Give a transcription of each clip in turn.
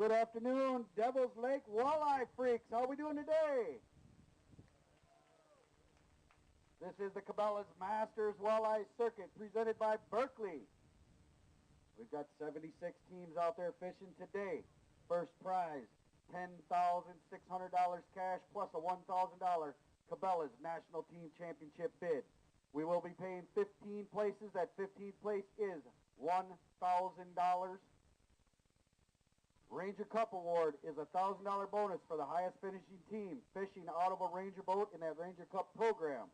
Good afternoon, Devil's Lake Walleye Freaks. How are we doing today? This is the Cabela's Masters Walleye Circuit presented by Berkeley. We've got 76 teams out there fishing today. First prize, $10,600 cash plus a $1,000 Cabela's National Team Championship bid. We will be paying 15 places. That 15th place is $1,000. Ranger Cup Award is a $1,000 bonus for the highest finishing team fishing out of a Ranger boat in that Ranger Cup program.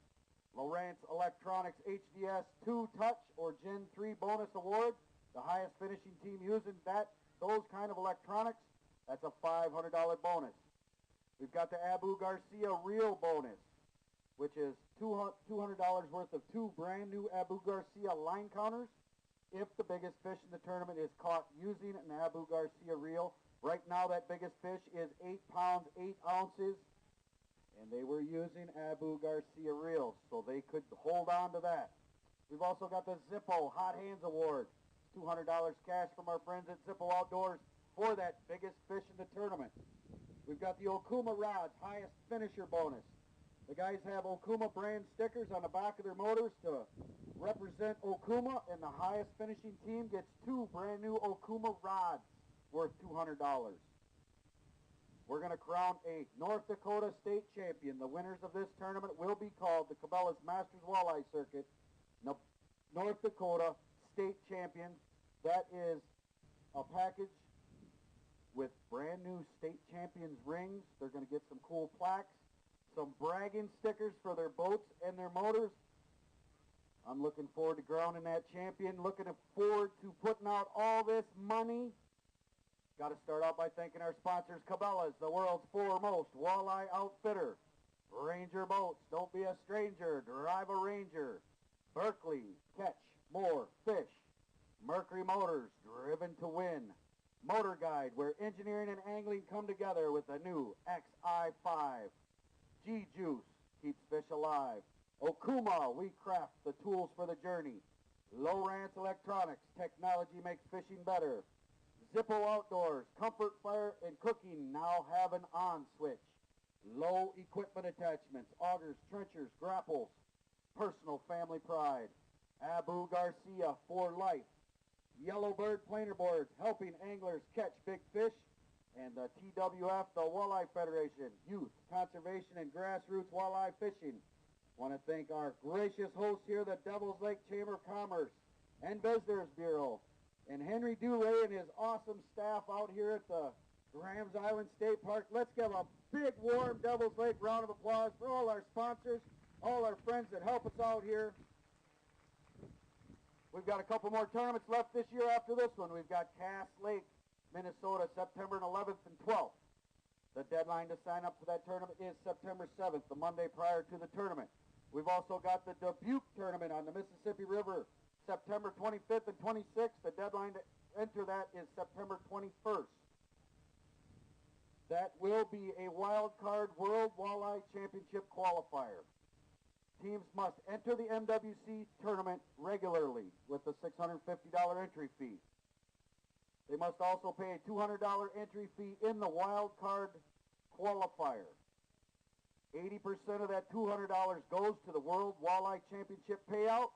Lowrance Electronics HDS 2 Touch or Gen 3 bonus award. The highest finishing team using those kind of electronics, that's a $500 bonus. We've got the Abu Garcia Reel bonus, which is $200 worth of 2 brand new Abu Garcia line counters. If the biggest fish in the tournament is caught using an Abu Garcia reel. Right now that biggest fish is 8 pounds, 8 ounces, and they were using Abu Garcia reels, so they could hold on to that. We've also got the Zippo Hot Hands Award, $200 cash from our friends at Zippo Outdoors for that biggest fish in the tournament. We've got the Okuma Rods highest finisher bonus. The guys have Okuma brand stickers on the back of their motors to represent Okuma, and the highest finishing team gets 2 brand new Okuma rods worth $200. We're going to crown a North Dakota state champion. The winners of this tournament will be called the Cabela's Masters Walleye Circuit North Dakota state champion. That is a package with brand new state champions rings. They're going to get some cool plaques, some bragging stickers for their boats and their motors. I'm looking forward to crowning that champion, looking forward to putting out all this money. Got to start out by thanking our sponsors, Cabela's, the world's foremost walleye outfitter. Ranger Boats, don't be a stranger, drive a Ranger. Berkeley, catch more fish. Mercury Motors, driven to win. Motor Guide, where engineering and angling come together with the new XI5. G-Juice keeps fish alive. Okuma, we craft the tools for the journey. Lowrance Electronics, technology makes fishing better. Zippo Outdoors, comfort, fire, and cooking now have an on switch. Low equipment attachments, augers, trenchers, grapples, personal family pride. Abu Garcia for life. Yellowbird planer boards, helping anglers catch big fish. And the TWF, the Walleye Federation, Youth, Conservation, and Grassroots Walleye Fishing. Want to thank our gracious host here, the Devil's Lake Chamber of Commerce and Visitors Bureau, and Henry Dulay and his awesome staff out here at the Grahams Island State Park. Let's give a big, warm Devil's Lake round of applause for all our sponsors, all our friends that help us out here. We've got a couple more tournaments left this year after this one. We've got Cass Lake, Minnesota, September 11th and 12th. The deadline to sign up for that tournament is September 7th, the Monday prior to the tournament. We've also got the Dubuque tournament on the Mississippi River, September 25th and 26th. The deadline to enter that is September 21st. That will be a wild card World Walleye Championship qualifier. Teams must enter the MWC tournament regularly with the $650 entry fee. They must also pay a $200 entry fee in the wild card qualifier. 80% of that $200 goes to the World Walleye Championship payout.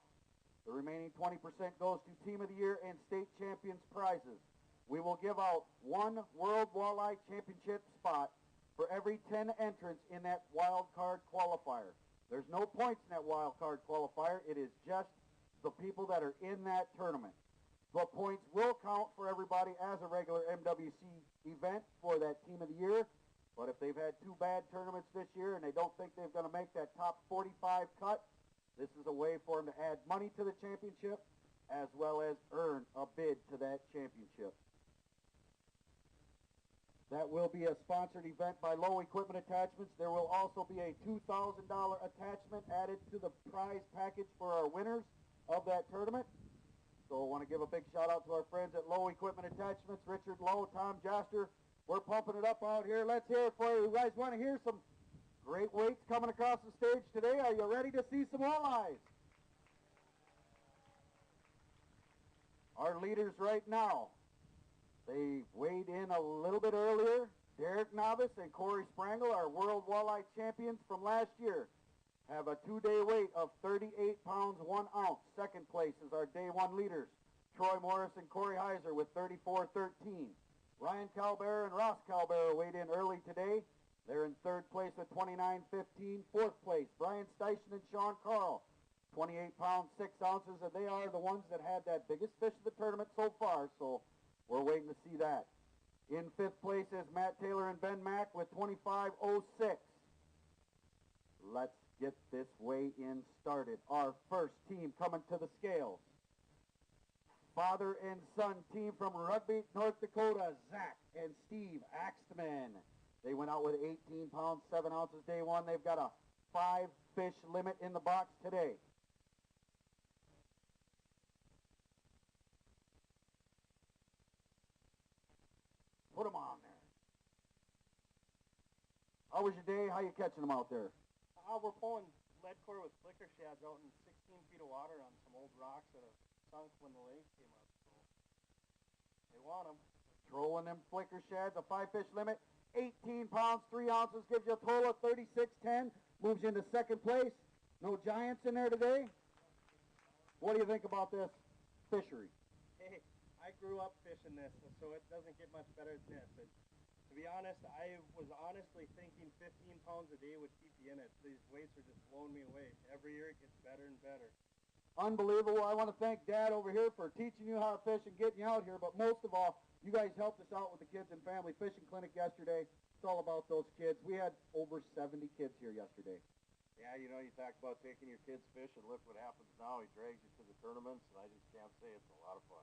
The remaining 20% goes to Team of the Year and State Champions prizes. We will give out 1 World Walleye Championship spot for every 10 entrants in that wild card qualifier. There's no points in that wild card qualifier. It is just the people that are in that tournament. The points will count for everybody as a regular MWC event for that Team of the Year. But if they've had 2 bad tournaments this year and they don't think they're going to make that top 45 cut, this is a way for them to add money to the championship as well as earn a bid to that championship. That will be a sponsored event by Low Equipment Attachments. There will also be a $2,000 attachment added to the prize package for our winners of that tournament. So I want to give a big shout out to our friends at Low Equipment Attachments, Richard Lowe, Tom Joster. We're pumping it up out here. Let's hear it for you. You guys want to hear some great weights coming across the stage today? Are you ready to see some walleyes? Our leaders right now, They weighed in a little bit earlier. Derek Novice and Corey Sprangle, our world walleye champions from last year, have a 2-day weight of 38 pounds 1 ounce. Second place is our day one leaders, Troy Morris and Corey Heiser with 34.13. Ryan Calbera and Ross Calbera weighed in early today. They're in third place with 29.15. Fourth place, Brian Steichen and Sean Carl, 28 pounds 6 ounces, and they are the ones that had that biggest fish of the tournament so far, so we're waiting to see that. In fifth place is Matt Taylor and Ben Mack with 25.06. Let's get this weigh-in started. Our first team coming to the scales. Father and son team from Rugby, North Dakota, Zach and Steve Axtman. They went out with 18 pounds 7 ounces day one. They've got a 5-fish limit in the box today. Put them on there. How was your day? How you catching them out there? We're pulling lead core with flicker shads out in 16 feet of water on some old rocks that have sunk when the lake came up. So they want them. Trolling them flicker shads, a 5-fish limit. 18 pounds 3 ounces gives you a total of 36.10. Moves you into second place. No giants in there today. What do you think about this fishery? Hey, I grew up fishing this, so it doesn't get much better than this. And to be honest, I was honestly thinking 15 pounds a day would keep you in it. These weights are just blowing me away. Every year it gets better and better. Unbelievable. I want to thank Dad over here for teaching you how to fish and getting you out here, but most of all, you guys helped us out with the Kids and Family Fishing Clinic yesterday. It's all about those kids. We had over 70 kids here yesterday. Yeah, you know, you talk about taking your kids fishing. Look what happens now. He drags you to the tournaments, and I just can't say it's a lot of fun.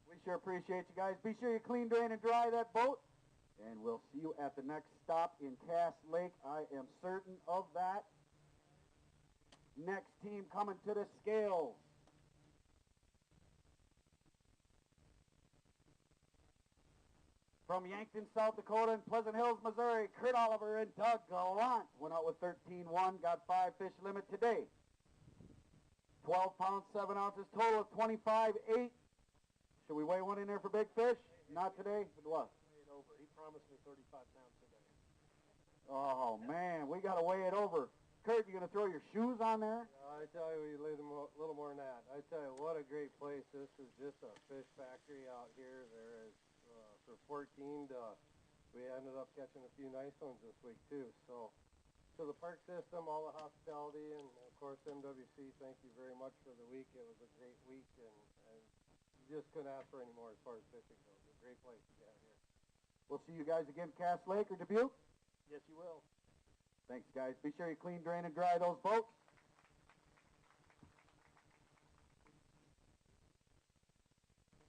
We sure appreciate you guys. Be sure you clean, drain, and dry that boat. And we'll see you at the next stop in Cass Lake. I am certain of that. Next team coming to the scales. From Yankton, South Dakota, and Pleasant Hills, Missouri, Kurt Oliver and Doug Gallant went out with 13.1, got 5-fish limit today. 12 pounds 7 ounces, total of 25.8. Should we weigh one in there for big fish? Not today, but what? Weigh it over. He promised me 35 pounds today. Oh, man, we got to weigh it over. Kurt, you going to throw your shoes on there? I tell you, we need a little more than that. I tell you, what a great place. This is just a fish factory out here. There is, for 14, we ended up catching a few nice ones this week, too. So, to the park system, all the hospitality, and, of course, MWC, thank you very much for the week. It was a great week, and you just couldn't ask for any more as far as fishing goes. A great place to get here. We'll see you guys again, Cass Lake or Dubuque. Yes, you will. Thanks, guys. Be sure you clean, drain, and dry those boats.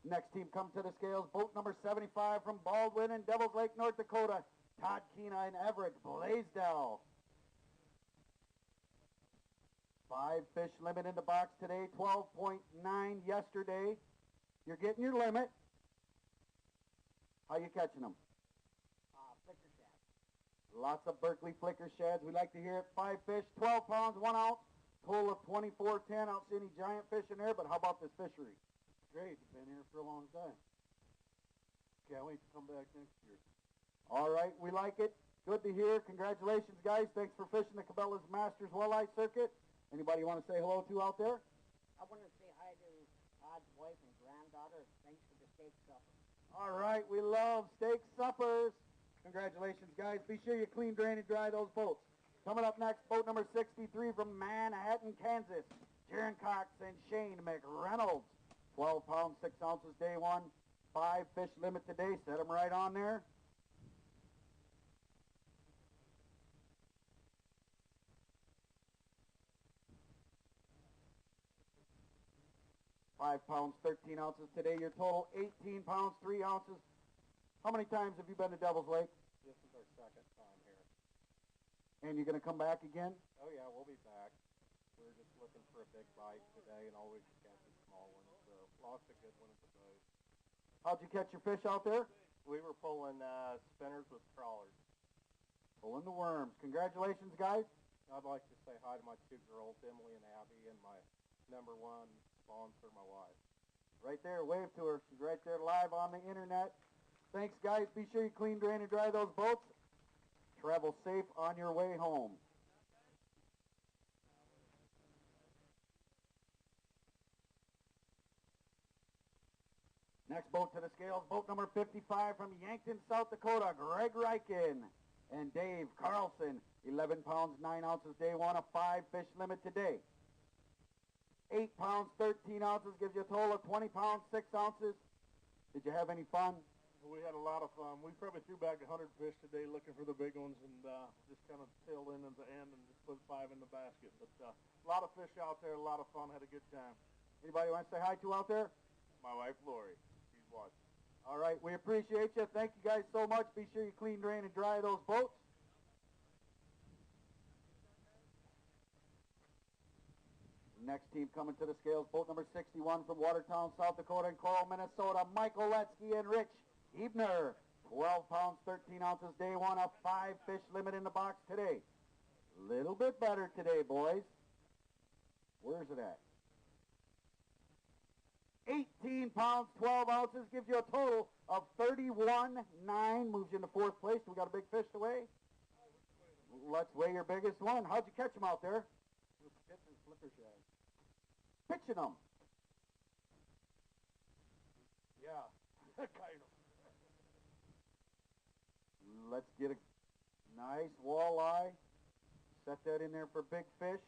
Next team come to the scales. Boat number 75 from Baldwin and Devils Lake, North Dakota. Todd Keena and Everett Blaisdell. 5-fish limit in the box today. 12.9 yesterday. You're getting your limit. How you catching them? Flicker shad. Lots of Berkeley flicker shads. We like to hear it. 5 fish, 12 pounds, 1 ounce. Total of 24.10. I don't see any giant fish in there, but how about this fishery? Great. You've been here for a long time. Can't wait to come back next year. All right. We like it. Good to hear. Congratulations, guys. Thanks for fishing the Cabela's Masters Walleye Circuit. Anybody want to say hello to out there? I want to say hi to Todd's wife and granddaughter. Thanks for the steak supper. All right. We love steak suppers. Congratulations, guys. Be sure you clean, drain, and dry those boats. Coming up next, boat number 63 from Manhattan, Kansas. Jaron Cox and Shane McReynolds. 12 pounds, 6 ounces, day one. 5-fish limit today. Set them right on there. £5 pounds, 13 ounces today. Your total, 18 pounds, 3 ounces. How many times have you been to Devil's Lake? This is our second time here. And you're going to come back again? Oh, yeah, we'll be back. We're just looking for a big bite today, and always catch a small one. So, lost a good one at the boat. How'd you catch your fish out there? We were pulling spinners with trawlers. Pulling the worms. Congratulations, guys. I'd like to say hi to my two girls, Emily and Abby, and my number one sponsor, my wife. Right there, wave to her. She's right there live on the internet. Thanks, guys. Be sure you clean, drain, and dry those boats. Travel safe on your way home. Next boat to the scales, boat number 55 from Yankton, South Dakota, Greg Reichen and Dave Carlson. 11 pounds, 9 ounces, day one, a 5-fish limit today. 8 pounds, 13 ounces, gives you a total of 20 pounds, 6 ounces. Did you have any fun? We had a lot of fun. We probably threw back 100 fish today looking for the big ones and just kind of tailed in at the end and just put 5 in the basket. But a lot of fish out there, a lot of fun, had a good time. Anybody want to say hi to out there? My wife, Lori, she's watching. All right, we appreciate you. Thank you guys so much. Be sure you clean, drain, and dry those boats. Next team coming to the scales, boat number 61 from Watertown, South Dakota and Coral, Minnesota, Michael Letsky and Rich Ebner. 12 pounds, 13 ounces, day one, a 5-fish limit in the box today. Little bit better today, boys. Where's it at? 18 pounds, 12 ounces, gives you a total of 31.9, moves you into 4th place. We got a big fish to weigh. Let's weigh your biggest one. How'd you catch them out there? With spits and flicker shad. Pitching them. Yeah, kind of. Let's get a nice walleye. Set that in there for big fish.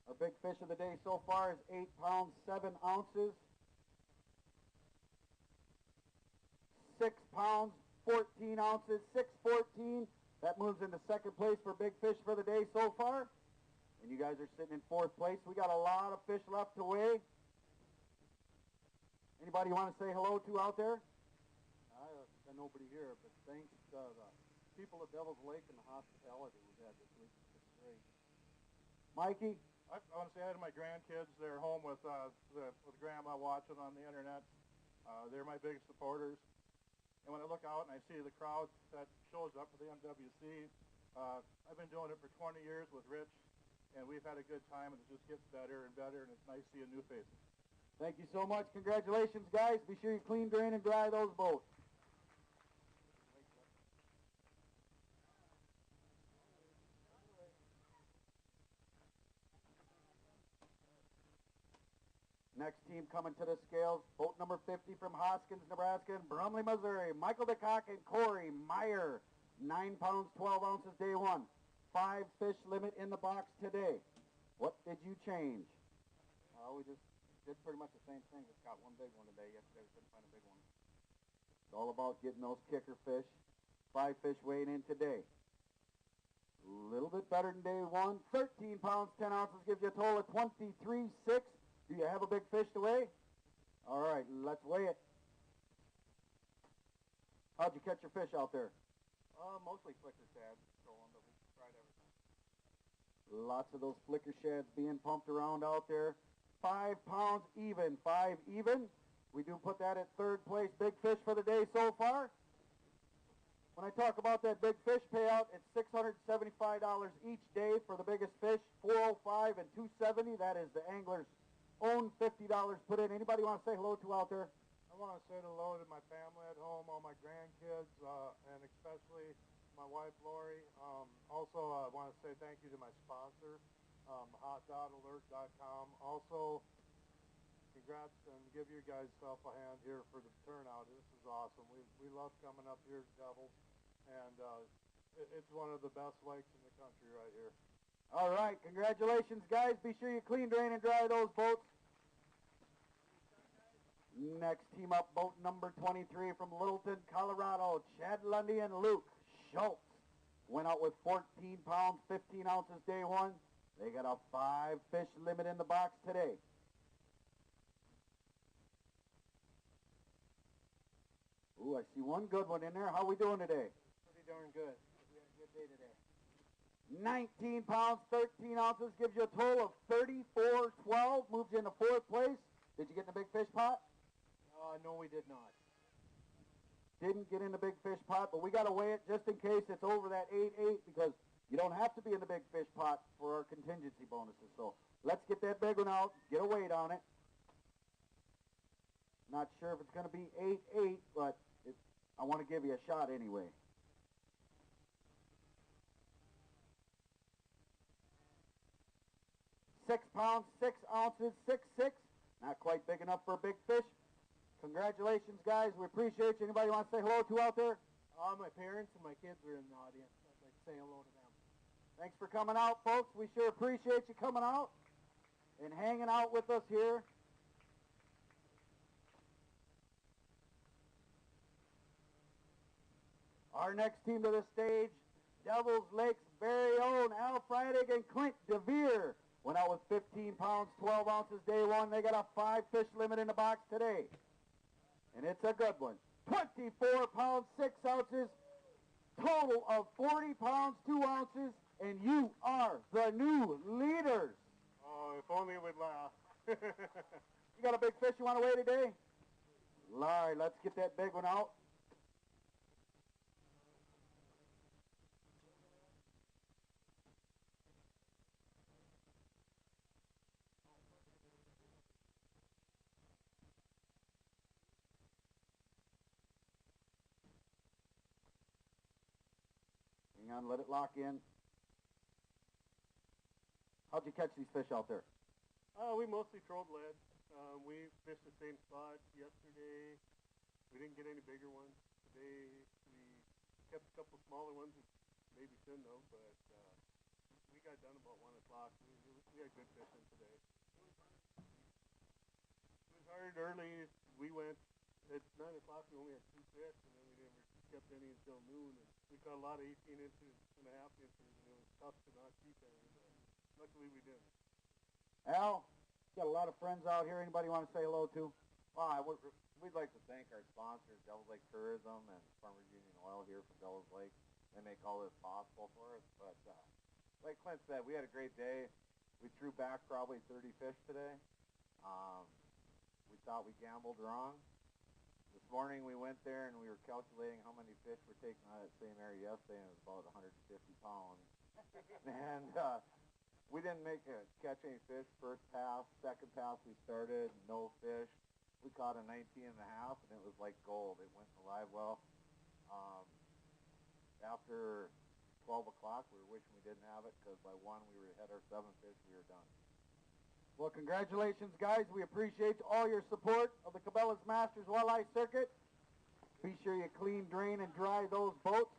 Our big fish of the day so far is 8 pounds, 7 ounces. 6 pounds, 14 ounces, 6.14. That moves into 2nd place for big fish for the day so far. And you guys are sitting in 4th place. We got a lot of fish left to weigh. Anybody want to say hello to out there? Got nobody here, but thanks to the people at Devil's Lake and the hospitality we've had this week. It's great. Mikey? I want to say hi to my grandkids. They're home with grandma watching on the internet. They're my biggest supporters. And when I look out and I see the crowd that shows up for the MWC, I've been doing it for 20 years with Rich, and we've had a good time, and it just gets better and better, and it's nice seeing new faces. Thank you so much. Congratulations, guys. Be sure you clean, drain, and dry those boats. Next team coming to the scales, boat number 50 from Hoskins, Nebraska, and Brumley, Missouri. Michael DeCock and Corey Meyer. 9 pounds, 12 ounces, day one. 5-fish limit in the box today. What did you change? We just did pretty much the same thing. Just got one big one today. Yesterday we couldn't find a big one. It's all about getting those kicker fish. 5 fish weighing in today. A little bit better than day one. 13 pounds, 10 ounces gives you a total of 23.6. Do you have a big fish to weigh? All right, let's weigh it. How'd you catch your fish out there? Mostly flicker shad, trolling, but we tried everything. Lots of those flicker shads being pumped around out there. 5 pounds even, 5 even. We do put that at 3rd place. Big fish for the day so far. When I talk about that big fish payout, it's $675 each day for the biggest fish, $405 and $270. That is the angler's own $50 put in. Anybody want to say hello to out there? I want to say hello to my family at home, all my grandkids, and especially my wife, Lori. Also, I want to say thank you to my sponsor, hot.alert.com. Also, congrats and give you guys self a hand here for the turnout. This is awesome. We love coming up here to Devils, and it's one of the best lakes in the country right here. All right, congratulations, guys. Be sure you clean, drain, and dry those boats. Next team up, boat number 23 from Littleton, Colorado, Chad Lundy and Luke Schultz. Went out with 14 pounds, 15 ounces day one. They got a 5-fish limit in the box today. Ooh, I see one good one in there. How we doing today? Pretty darn good. We had a good day today. 19 pounds, 13 ounces, gives you a total of 34.12, moves you into 4th place. Did you get in the big fish pot? No, we did not. Didn't get in the big fish pot, but we got to weigh it just in case it's over that 8.8 because you don't have to be in the big fish pot for our contingency bonuses. So let's get that big one out, get a weight on it. Not sure if it's going to be 8-8, but I want to give you a shot anyway. £6, 6 ounces, 6-6. Not quite big enough for a big fish. Congratulations, guys. We appreciate you. Anybody want to say hello to out there? My parents and my kids are in the audience. I'd like to say hello to them. Thanks for coming out, folks. We sure appreciate you coming out and hanging out with us here. Our next team to the stage, Devils Lake's very own Al Freidig and Clint DeVere. Went out with 15 pounds, 12 ounces day one. They got a 5-fish limit in the box today. And it's a good one. 24 pounds, 6 ounces, total of 40 pounds, 2 ounces, and you are the new leaders. Oh, if only we'd laugh. You got a big fish you want to weigh today? All right, let's get that big one out. Hang on, let it lock in. How'd you catch these fish out there? We mostly trolled lead. We fished the same spot yesterday. We didn't get any bigger ones. Today we kept a couple smaller ones that maybe shouldn't have, but we got done about 1 o'clock. We had good fishing today. It was hard early. We went at 9 o'clock. We only had 2 fish, and then we never kept any until noon. And we caught a lot of 18 inches and a half inches, and it was tough to not keep any, but luckily we didn't. Al, got a lot of friends out here. Anybody want to say hello to? We'd like to thank our sponsors, Devils Lake Tourism and Farmers Union Oil here from Devils Lake. They make all this possible for us. But like Clint said, we had a great day. We threw back probably 30 fish today. We thought we gambled wrong. This morning we went there and we were calculating how many fish were taken out of that same area yesterday, and it was about 150 pounds. And we didn't catch any fish first pass. Second pass we started, no fish. We caught a 19 and a half, and it was like gold. It went in the live well. After 12 o'clock, we were wishing we didn't have it, because by 1 we had our 7 fish, we were done. Well, congratulations, guys. We appreciate all your support of the Cabela's Masters Walleye Circuit. Be sure you clean, drain, and dry those boats.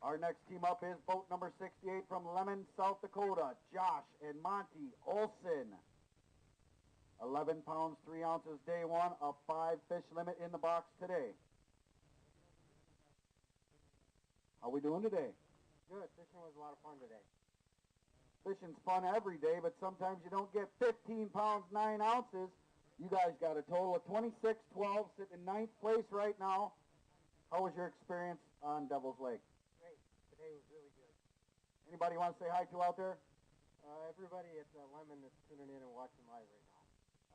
Our next team up is boat number 68 from Lemon, South Dakota, Josh and Monty Olson. 11 pounds, 3 ounces day one, a 5-fish limit in the box today. How we doing today? Good. Fishing was a lot of fun today. Fishing's fun every day, but sometimes you don't get 15 pounds, 9 ounces. You guys got a total of 26-12, sitting in 9th place right now. How was your experience on Devil's Lake? Great. Today was really good. Anybody want to say hi to out there? Everybody at Lemon that's tuning in and watching live right now.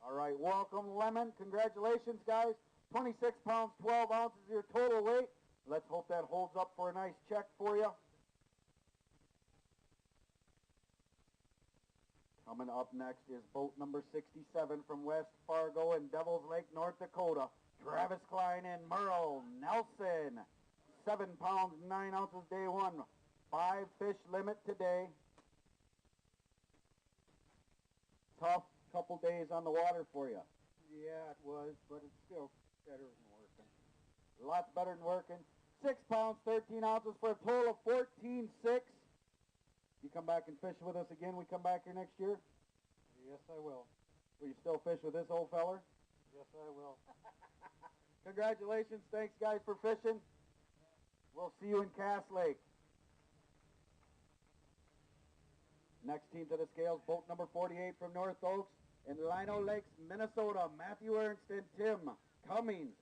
All right, welcome, Lemon. Congratulations, guys. 26 pounds, 12 ounces is your total weight. Let's hope that holds up for a nice check for you. Coming up next is boat number 67 from West Fargo and Devils Lake, North Dakota. Travis Klein and Merle Nelson. 7 pounds, 9 ounces day one. 5-fish limit today. Tough couple days on the water for you. Yeah, it was, but it's still better than working. Lots better than working. 6 pounds, 13 ounces for a total of 14.6. You come back and fish with us again, we come back here next year? Yes, I will. Will you still fish with this old feller? Yes, I will. Congratulations. Thanks, guys, for fishing. We'll see you in Cass Lake. Next team to the scales, boat number 48 from North Oaks in Lino Lakes, Minnesota. Matthew Ernst and Tim Cummings.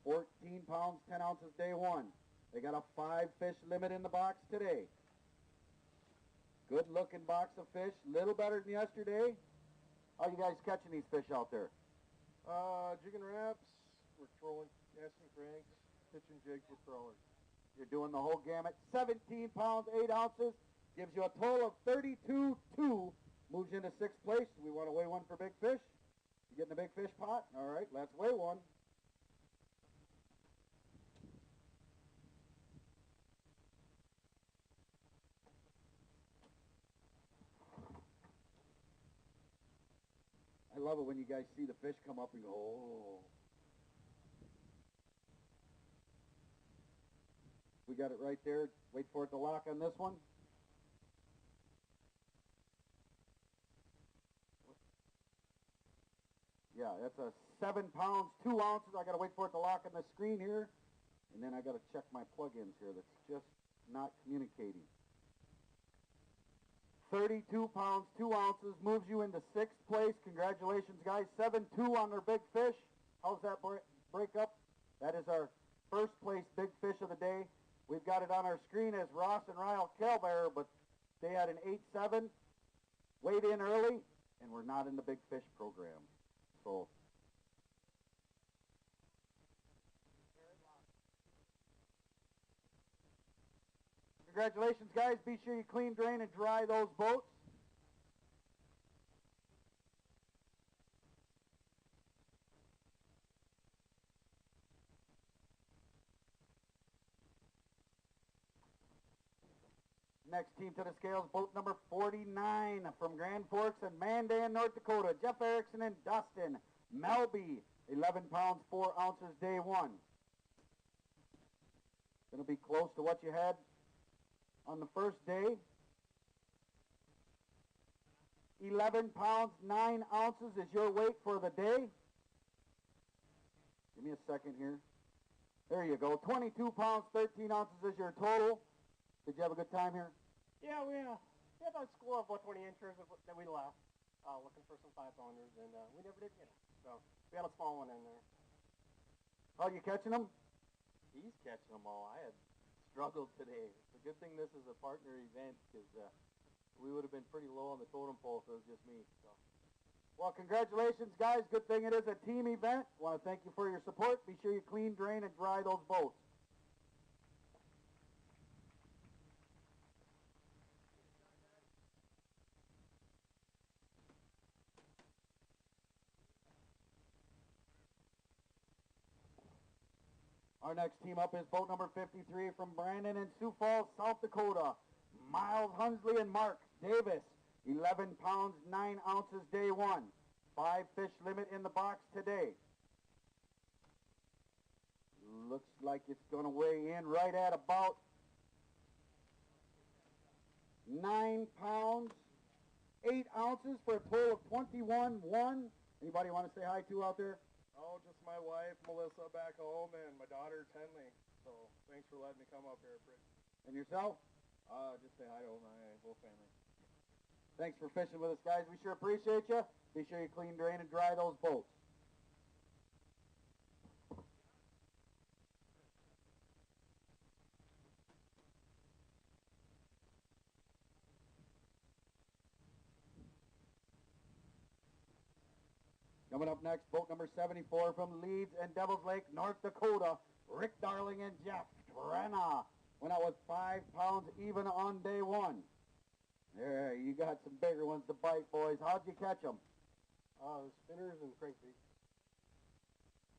14 pounds, 10 ounces day one. They got a 5-fish limit in the box today. Good looking box of fish, little better than yesterday. How you guys catching these fish out there? Jig and wraps, we're throwing casting cranks, pitching jigs with throwers. You're doing the whole gamut. 17 pounds, 8 ounces. Gives you a total of 32.2. Moves you into 6th place. We want to weigh one for big fish. You getting a big fish pot? All right, let's weigh one. love it when you guys see the fish come up and go, oh. We got it right there. Wait for it to lock on this one. Yeah, that's a 7 pounds, 2 ounces. I got to wait for it to lock on the screen here. And then I got to check my plug-ins here. That's just not communicating. 32 pounds, 2 ounces, moves you into 6th place. Congratulations, guys. 7-2 on their big fish. How's that break up? That is our first place big fish of the day. We've got it on our screen as Ross and Ryle Calbearer, but they had an 8-7. Weighed in early, and we're not in the big fish program. So congratulations, guys. Be sure you clean, drain, and dry those boats. Next team to the scales, boat number 49 from Grand Forks and Mandan, North Dakota. Jeff Erickson and Dustin Melby, 11 pounds, 4 ounces, day one. Going to be close to what you had on the first day. 11 pounds, 9 ounces is your weight for the day. Give me a second here. There you go. 22 pounds, 13 ounces is your total. Did you have a good time here? Yeah, we had a score of about 20 inches that we left, looking for some 5-pounders, and we never did get them. So we had a small one in there. How you catching them? He's catching them all. I had struggled today. It's a good thing this is a partner event because we would have been pretty low on the totem pole if it was just me. So. Well, congratulations, guys. Good thing it is a team event. Want to thank you for your support. Be sure you clean, drain, and dry those boats. Our next team up is boat number 53 from Brandon and Sioux Falls, South Dakota. Miles Hunsley and Mark Davis, 11 pounds, 9 ounces, day one. 5 fish limit in the box today. Looks like it's going to weigh in right at about 9 pounds, 8 ounces for a total of 21-1. Anybody want to say hi to out there? Oh, just my wife, Melissa, back home, and my daughter, Tenley. So thanks for letting me come up here, Britt. And yourself? Just say hi to my whole family. Thanks for fishing with us, guys. We sure appreciate you. Be sure you clean, drain, and dry those boats. Coming up next, boat number 74 from Leeds and Devil's Lake, North Dakota. Rick Darling and Jeff Trenna went out with 5 pounds even on day one. There, you got some bigger ones to bite, boys. How'd you catch them? Spinners and crankbait.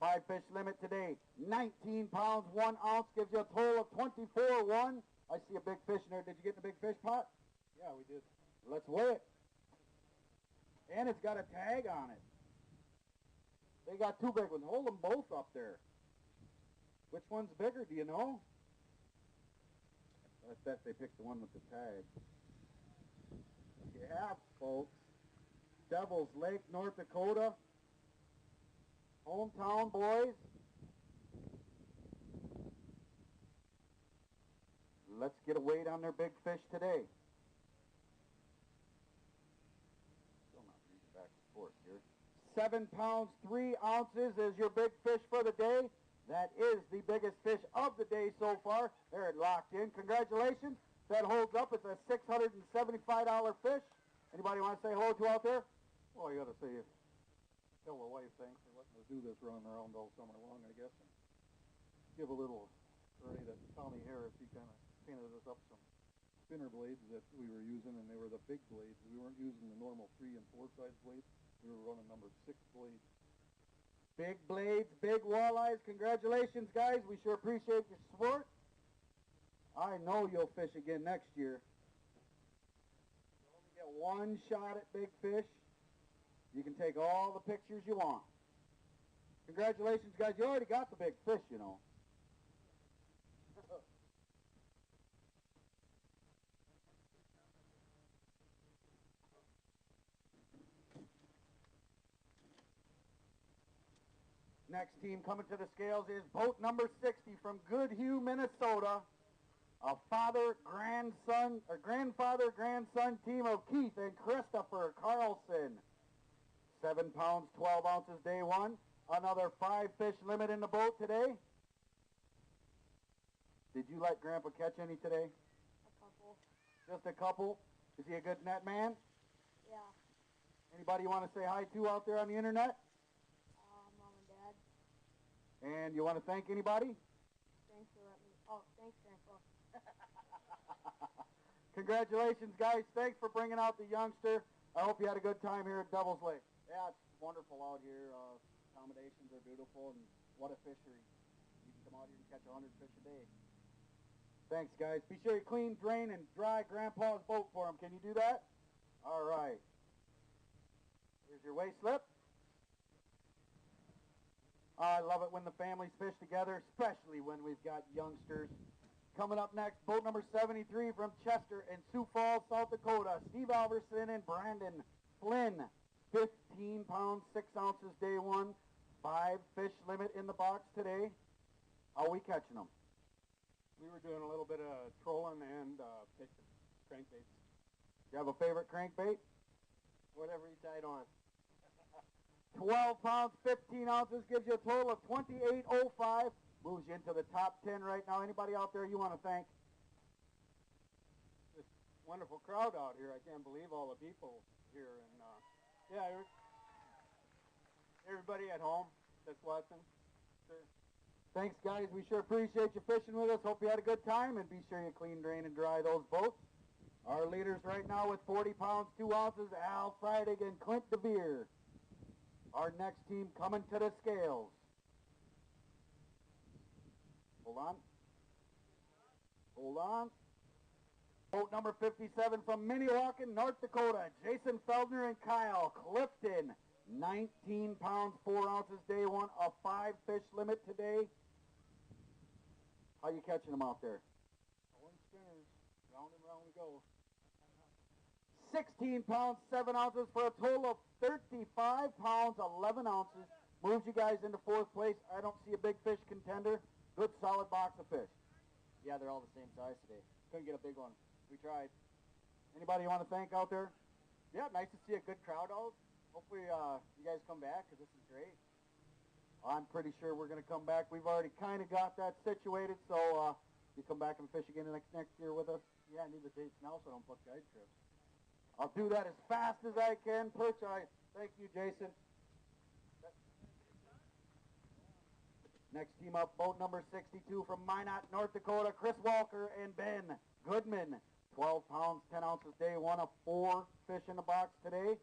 5 fish limit today. 19 pounds, 1 ounce gives you a total of 24-1. I see a big fish in there. Did you get in the big fish pot? Yeah, we did. Let's weigh it. And it's got a tag on it. They got 2 big ones. Hold them both up there. Which one's bigger, do you know? I bet they picked the one with the tag. Yeah, folks. Devil's Lake, North Dakota. Hometown boys. Let's get a weight on their big fish today. Still not reading back and forth here. 7 pounds, 3 ounces is your big fish for the day. That is the biggest fish of the day so far. There, it locked in. Congratulations. That holds up. It's a $675 fish. Anybody want to say hello to out there? Well, you got to say, tell the wife thanks for letting us do this run around all summer long, I guess, and give a little credit to Tommy Harris. He kind of painted us up some spinner blades that we were using, and they were the big blades. We weren't using the normal 3 and 4 size blades. We were running number 6 blades. Big blades, big walleyes. Congratulations, guys. We sure appreciate your support. I know you'll fish again next year. You only get 1 shot at big fish. You can take all the pictures you want. Congratulations, guys. You already got the big fish, you know. Next team coming to the scales is boat number 60 from Goodhue, Minnesota. A grandfather-grandson team of Keith and Christopher Carlson. 7 pounds, 12 ounces day one. Another 5 fish limit in the boat today. Did you let Grandpa catch any today? A couple. Just a couple? Is he a good net man? Yeah. Anybody you want to say hi to out there on the internet? Mom and Dad. And you want to thank anybody? Thanks for letting me. Oh, thanks, Grandpa. Congratulations, guys. Thanks for bringing out the youngster. I hope you had a good time here at Devil's Lake. Yeah, it's wonderful out here. Accommodations are beautiful, and what a fishery. You can come out here and catch 100 fish a day. Thanks, guys. Be sure you clean, drain, and dry Grandpa's boat for him. Can you do that? All right. Here's your weigh slip. I love it when the families fish together, especially when we've got youngsters. Coming up next, boat number 73 from Chester and Sioux Falls, South Dakota. Steve Alverson and Brandon Flynn. 15 pounds, 6 ounces day one. 5 fish limit in the box today. How are we catching them? We were doing a little bit of trolling and fishing crankbaits. Do you have a favorite crankbait? Whatever you tied on. 12 pounds, 15 ounces gives you a total of 28.05. Moves you into the top 10 right now. Anybody out there you want to thank? This wonderful crowd out here. I can't believe all the people here. And yeah, everybody at home that's watching. Sure. Thanks, guys. We sure appreciate you fishing with us. Hope you had a good time, and be sure you clean, drain, and dry those boats. Our leaders right now with 40 pounds, 2 ounces, Al Freidig and Clint DeVere. Our next team coming to the scales. Hold on. Hold on. Boat number 57 from Minnewacan, North Dakota, Jason Feldner and Kyle Clifton. 19 pounds, 4 ounces day one, a 5 fish limit today. How you catching them out there? Pulling spinners. Round and round we go. 16 pounds, 7 ounces for a total of 35 pounds, 11 ounces. Moves you guys into 4th place. I don't see a big fish contender. Good solid box of fish. Yeah, they're all the same size today. Couldn't get a big one. We tried. Anybody you want to thank out there? Yeah, nice to see a good crowd out. Hopefully you guys come back because this is great. I'm pretty sure we're going to come back. We've already kind of got that situated, so you come back and fish again next year with us? Yeah, I need the dates now so I don't book guide trips. I'll do that as fast as I can. Perch, thank you, Jason. Next team up, boat number 62 from Minot, North Dakota, Chris Walker and Ben Goodman. 12 pounds, 10 ounces day one, of 4 fish in the box today.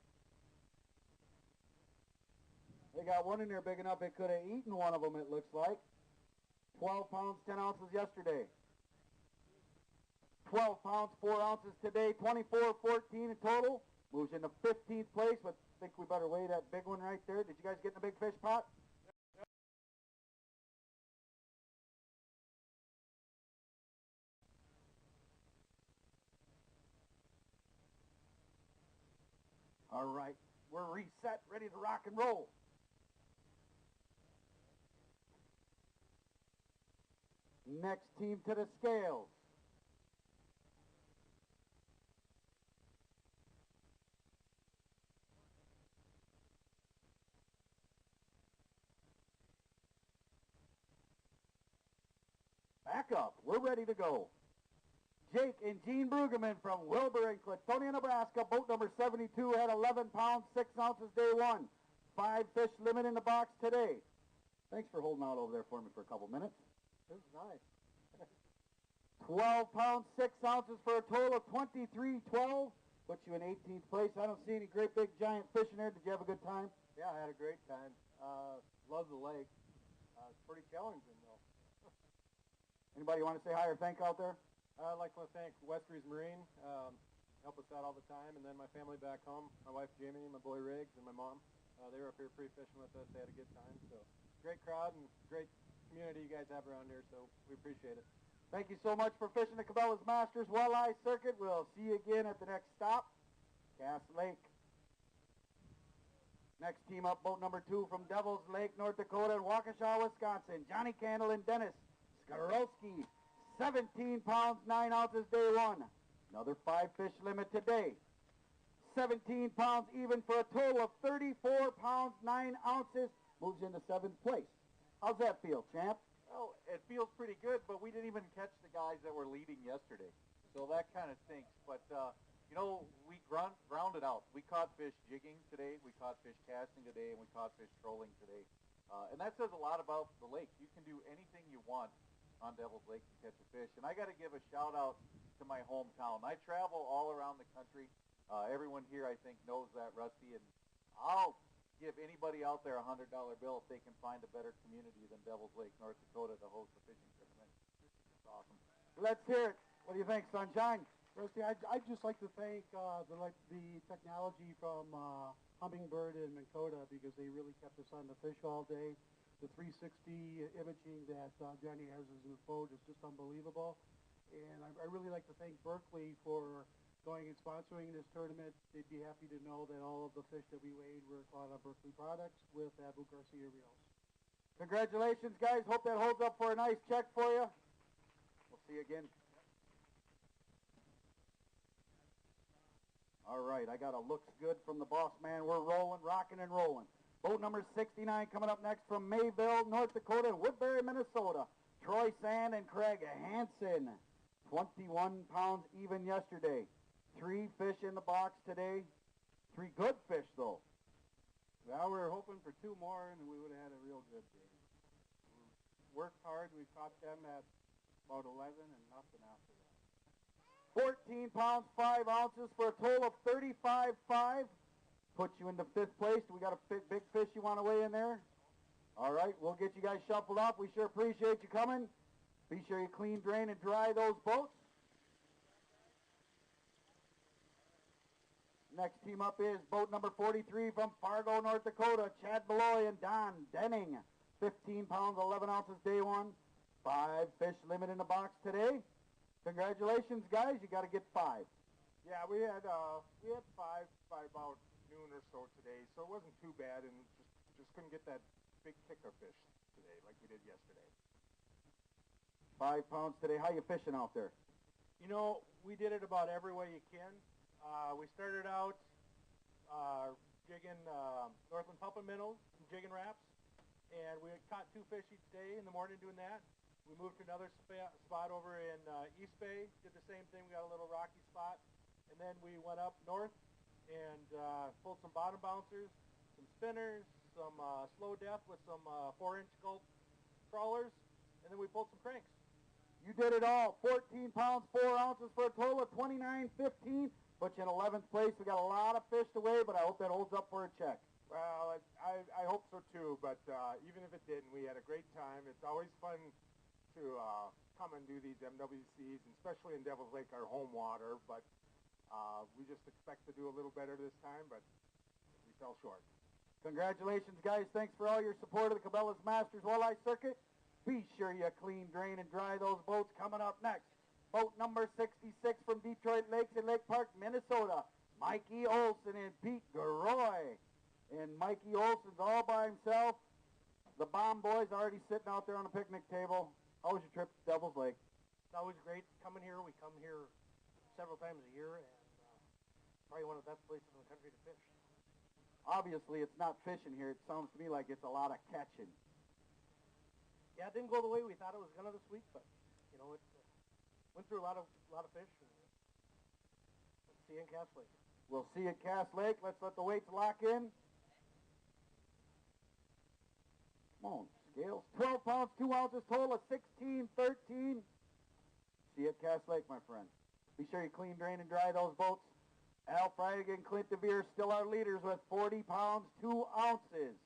They got one in there big enough it could have eaten one of them, it looks like. 12 pounds, 10 ounces yesterday. 12 pounds, 4 ounces today, 24.14 in total. Moves into 15th place, but I think we better weigh that big one right there. Did you guys get in the big fish pot? All right, we're reset, ready to rock and roll. Next team to the scales. Back up, we're ready to go. Jake and Gene Brueggemann from Wilbur and Clatonia, Nebraska. Boat number 72 had 11 pounds, 6 ounces day one. 5 fish limit in the box today. Thanks for holding out over there for me for a couple minutes. This is nice. 12 pounds, 6 ounces for a total of 23.12. Puts you in 18th place. I don't see any great big giant fish in there. Did you have a good time? Yeah, I had a great time. Love the lake. It's pretty challenging, though. Anybody want to say hi or thank out there? I'd like to thank Westries Marine. help us out all the time. And then my family back home, my wife Jamie, my boy Riggs, and my mom, they were up here pre-fishing with us. They had a good time. So great crowd and great community you guys have around here, so we appreciate it. Thank you so much for fishing the Cabela's Masters Walleye Circuit. We'll see you again at the next stop, Cass Lake. Next team up, boat number 2 from Devil's Lake, North Dakota, and Waukesha, Wisconsin. Johnny Candle and Dennis Skarowski, 17 pounds, 9 ounces, day 1. Another 5-fish limit today. 17 pounds even for a total of 34 pounds, 9 ounces. Moves into 7th place. How's that feel, champ? Well, it feels pretty good, but we didn't even catch the guys that were leading yesterday. So that kind of stinks. But, you know, we grounded out. We caught fish jigging today, we caught fish casting today, and we caught fish trolling today. And that says a lot about the lake. You can do anything you want on Devil's Lake to catch a fish. And I got to give a shout-out to my hometown. I travel all around the country. Everyone here, I think, knows that, Rusty, and I'll give anybody out there a $100 bill if they can find a better community than Devil's Lake, North Dakota, to host a fishing tournament. It's awesome. Let's hear it. What do you think, Sunshine? Rusty, I'd just like to thank the technology from Hummingbird and Minn Kota, because they really kept us on the fish all day. The 360 imaging that Johnny has in his boat is just unbelievable. And I really like to thank Berkeley for going and sponsoring this tournament. They'd be happy to know that all of the fish that we weighed were caught on Berkeley products with Abu Garcia reels. Congratulations, guys. Hope that holds up for a nice check for you. We'll see you again. All right, I got a looks good from the boss man. We're rolling, rocking, and rolling. Boat number 69 coming up next from Mayville, North Dakota, and Woodbury, Minnesota. Troy Sand and Craig Hansen. 21 pounds even yesterday. 3 fish in the box today. 3 good fish, though. Well, we were hoping for 2 more, and we would have had a real good day. We worked hard. We caught them at about 11 and nothing after that. 14 pounds, 5 ounces for a total of 35.5. Puts you into 5th place. We got a big fish you want to weigh in there? All right, we'll get you guys shuffled up. We sure appreciate you coming. Be sure you clean, drain, and dry those boats. Next team up is boat number 43 from Fargo, North Dakota, Chad Beloy and Don Denning. 15 pounds, 11 ounces, day 1. 5 fish limit in the box today. Congratulations, guys. You got to get 5. Yeah, we had 5 by about noon or so today, so it wasn't too bad, and just couldn't get that big kicker fish today like we did yesterday. 5 pounds today. How you fishing out there? You know, we did it about every way you can. We started out jigging Northland pumping minnows and jigging wraps, and we caught 2 fish each day in the morning doing that. We moved to another spot over in East Bay, did the same thing. We got a little rocky spot, and then we went up north and pulled some bottom bouncers, some spinners, some slow depth with some 4-inch gulp crawlers, and then we pulled some cranks. You did it all. 14 pounds, 4 ounces for a total of 29.15. Put you in 11th place. We got a lot of fish to weigh, but I hope that holds up for a check. Well, I hope so too, but even if it didn't, we had a great time. It's always fun to come and do these MWCs, and especially in Devil's Lake, our home water, but we just expect to do a little better this time, but we fell short. Congratulations, guys. Thanks for all your support of the Cabela's Masters Walleye Circuit. Be sure you clean, drain, and dry those boats. Coming up next, boat number 66 from Detroit Lakes in Lake Park, Minnesota. Mikey Olson and Pete Garoy. And Mikey Olson's all by himself. The Bomb Boys already sitting out there on the picnic table. How was your trip to Devil's Lake? It's always great coming here. We come here several times a year, and probably one of the best places in the country to fish. Obviously, it's not fishing here. It sounds to me like it's a lot of catching. Yeah, it didn't go the way we thought it was going to this week, but, you know, it went through a lot of fish. And let's see you in Cass Lake. We'll see you at Cass Lake. Let's let the weights lock in. Come on, scales. 12 pounds, 2 ounces, total of 16.13. See you at Cass Lake, my friend. Be sure you clean, drain, and dry those boats. Al Freig and Clint DeVere still our leaders with 40 pounds, 2 ounces.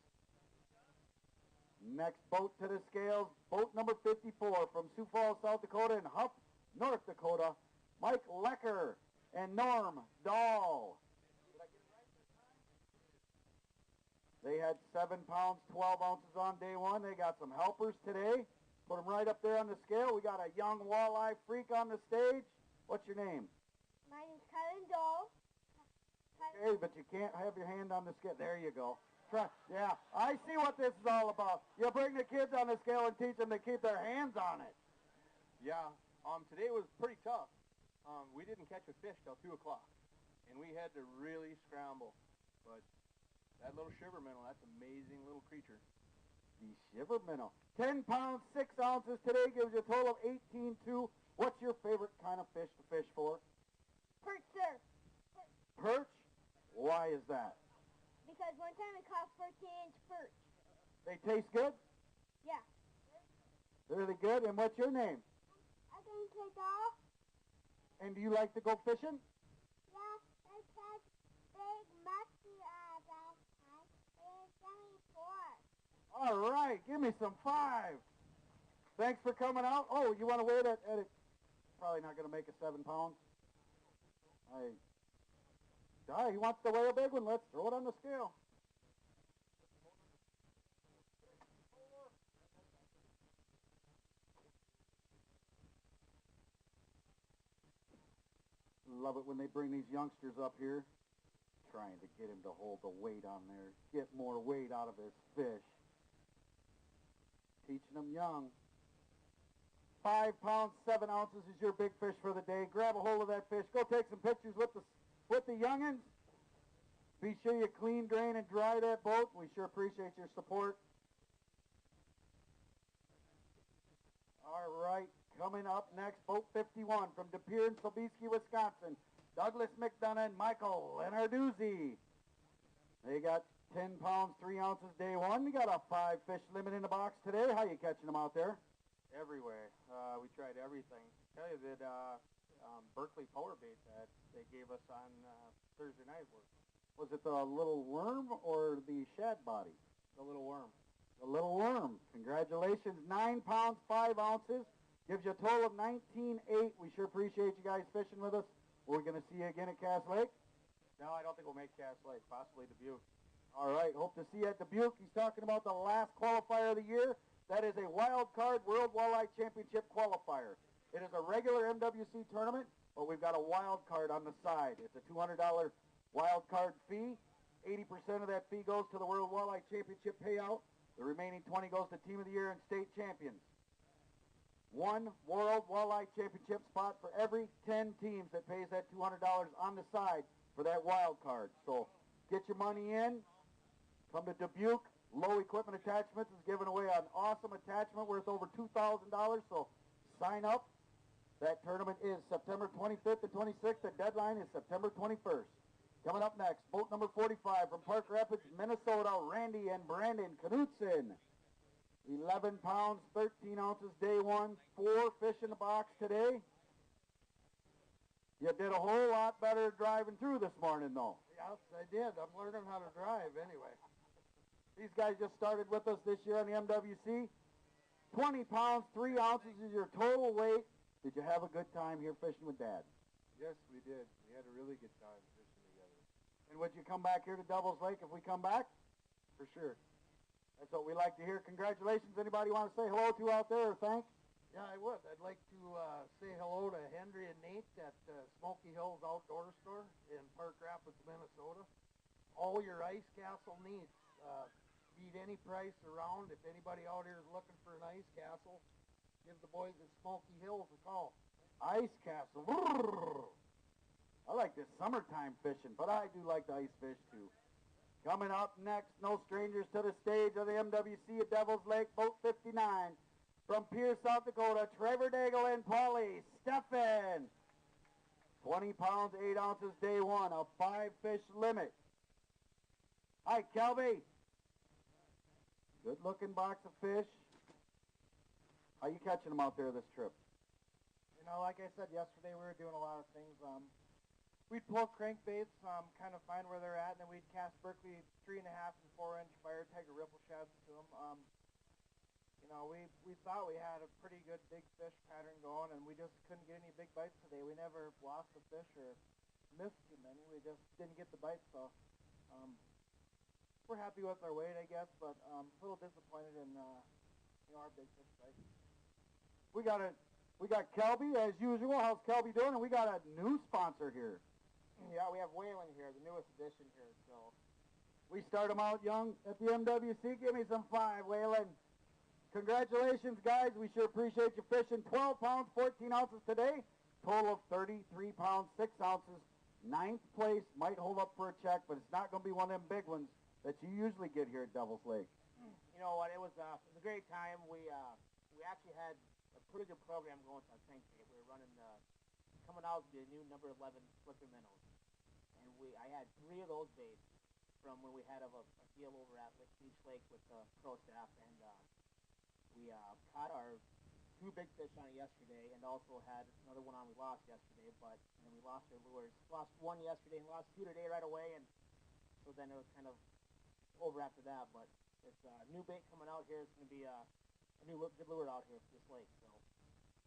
Next boat to the scales, boat number 54 from Sioux Falls, South Dakota, and Huff, North Dakota. Mike Lecker, and Norm Dahl. They had 7 pounds, 12 ounces on day one. They got some helpers today. Put them right up there on the scale. We got a young walleye freak on the stage. What's your name? My name's Kylan Dole. Okay, but you can't have your hand on the scale. There you go. Try. Yeah, I see what this is all about. You bring the kids on the scale and teach them to keep their hands on it. Yeah, today was pretty tough. We didn't catch a fish till 2 o'clock, and we had to really scramble. But that little shiver minnow, that's an amazing little creature. The shiver minnow. 10 pounds, 6 ounces today gives you a total of 18.2. What's your favorite kind of fish to fish for? Perch, sir. Perch? Why is that? Because one time I caught 14-inch perch. They taste good? Yeah. Really good. And what's your name? I can take off. And do you like to go fishing? Yeah, I catch big musky last time. It's only 4. All right, give me some 5. Thanks for coming out. Oh, you want to weigh that at probably not going to make a 7 pounds. He wants to weigh a big one. Let's throw it on the scale. Love it when they bring these youngsters up here, trying to get him to hold the weight on there, get more weight out of his fish. Teaching them young. 5 pounds, 7 ounces is your big fish for the day. Grab a hold of that fish. Go take some pictures with the youngins. Be sure you clean, drain, and dry that boat. We sure appreciate your support. All right, coming up next, boat 51 from De Pere and Sobieski, Wisconsin. Douglas McDonough and Michael Lenarduzzi. They got 10 pounds, 3 ounces day one. We got a 5 fish limit in the box today. How you catching them out there? Everywhere. We tried everything. Tell you that Berkeley power bait that they gave us on Thursday night Was it the little worm or the shad body? the little worm. The little worm. Congratulations. 9 pounds, 5 ounces. Gives you a total of 19.8. We sure appreciate you guys fishing with us. We're going to see you again at Cass Lake. No, I don't think we'll make Cass Lake, possibly Dubuque. All right. Hope to see you at Dubuque. He's talking about the last qualifier of the year. That is a wild card World Walleye Championship qualifier. It is a regular MWC tournament, but we've got a wild card on the side. It's a $200 wild card fee. 80% of that fee goes to the World Walleye Championship payout. The remaining 20 goes to Team of the Year and State Champions. One World Walleye Championship spot for every 10 teams that pays that $200 on the side for that wild card. So get your money in. Come to Dubuque. Low Equipment Attachments is giving away an awesome attachment worth over $2,000. So sign up. That tournament is September 25th and 26th. The deadline is September 21st. Coming up next, boat number 45 from Park Rapids, Minnesota, Randy and Brandon Knutson. 11 pounds, 13 ounces day one. 4 fish in the box today. You did a whole lot better driving through this morning, though. Yes, I did. I'm learning how to drive anyway. These guys just started with us this year on the MWC. 20 pounds, 3 ounces is your total weight. Did you have a good time here fishing with Dad? Yes, we did. We had a really good time fishing together. And would you come back here to Devil's Lake if we come back? For sure. That's what we like to hear. Congratulations. Anybody want to say hello to out there or thank? Yeah, I would. I'd like to say hello to Henry and Nate at Smoky Hills Outdoor Store in Park Rapids, Minnesota. All your ice castle needs. Beat any price around. If anybody out here is looking for an ice castle, give the boys at Smoky Hills a call. Ice castle. Brrr. I like this summertime fishing, but I do like the ice fish too. Coming up next, no strangers to the stage of the MWC at Devil's Lake, boat 59. From Pierce, South Dakota, Trevor Daigle and Paulie Steffen. 20 pounds, 8 ounces day one, a 5 fish limit. Hi, Kelby. Good looking box of fish. How you catching them out there this trip? You know, like I said yesterday, we were doing a lot of things. We'd pull crankbaits, kind of find where they're at, and then we'd cast Berkeley 3.5 and 4-inch fire tiger ripple shads to them. You know, we thought we had a pretty good big fish pattern going, and we just couldn't get any big bites today. We never lost a fish or missed too many. We just didn't get the bite, so we're happy with our weight, I guess, but a little disappointed in our big fish bite. We got Kelby as usual. How's Kelby doing? And we got a new sponsor here. Yeah, we have Waylon here, the newest addition here. So we start them out young at the MWC. Give me some 5, Waylon. Congratulations, guys. We sure appreciate you fishing. 12 pounds, 14 ounces today. Total of 33 pounds, 6 ounces. 9th place. Might hold up for a check, but it's not going to be one of them big ones that you usually get here at Devil's Lake. You know what? It was a great time. We actually had a pretty good program going to crankbait. We were running coming out the new number 11 flicker minnows, and I had 3 of those baits from when we had a deal over at Beach Lake with the pro staff, and we caught our 2 big fish on it yesterday, and also had another one on we lost yesterday, but and we lost our lures. Lost 1 yesterday and lost 2 today right away, and so then it was kind of over after that. But it's a new bait coming out here. It's going to be a new good lure out here for this lake. So.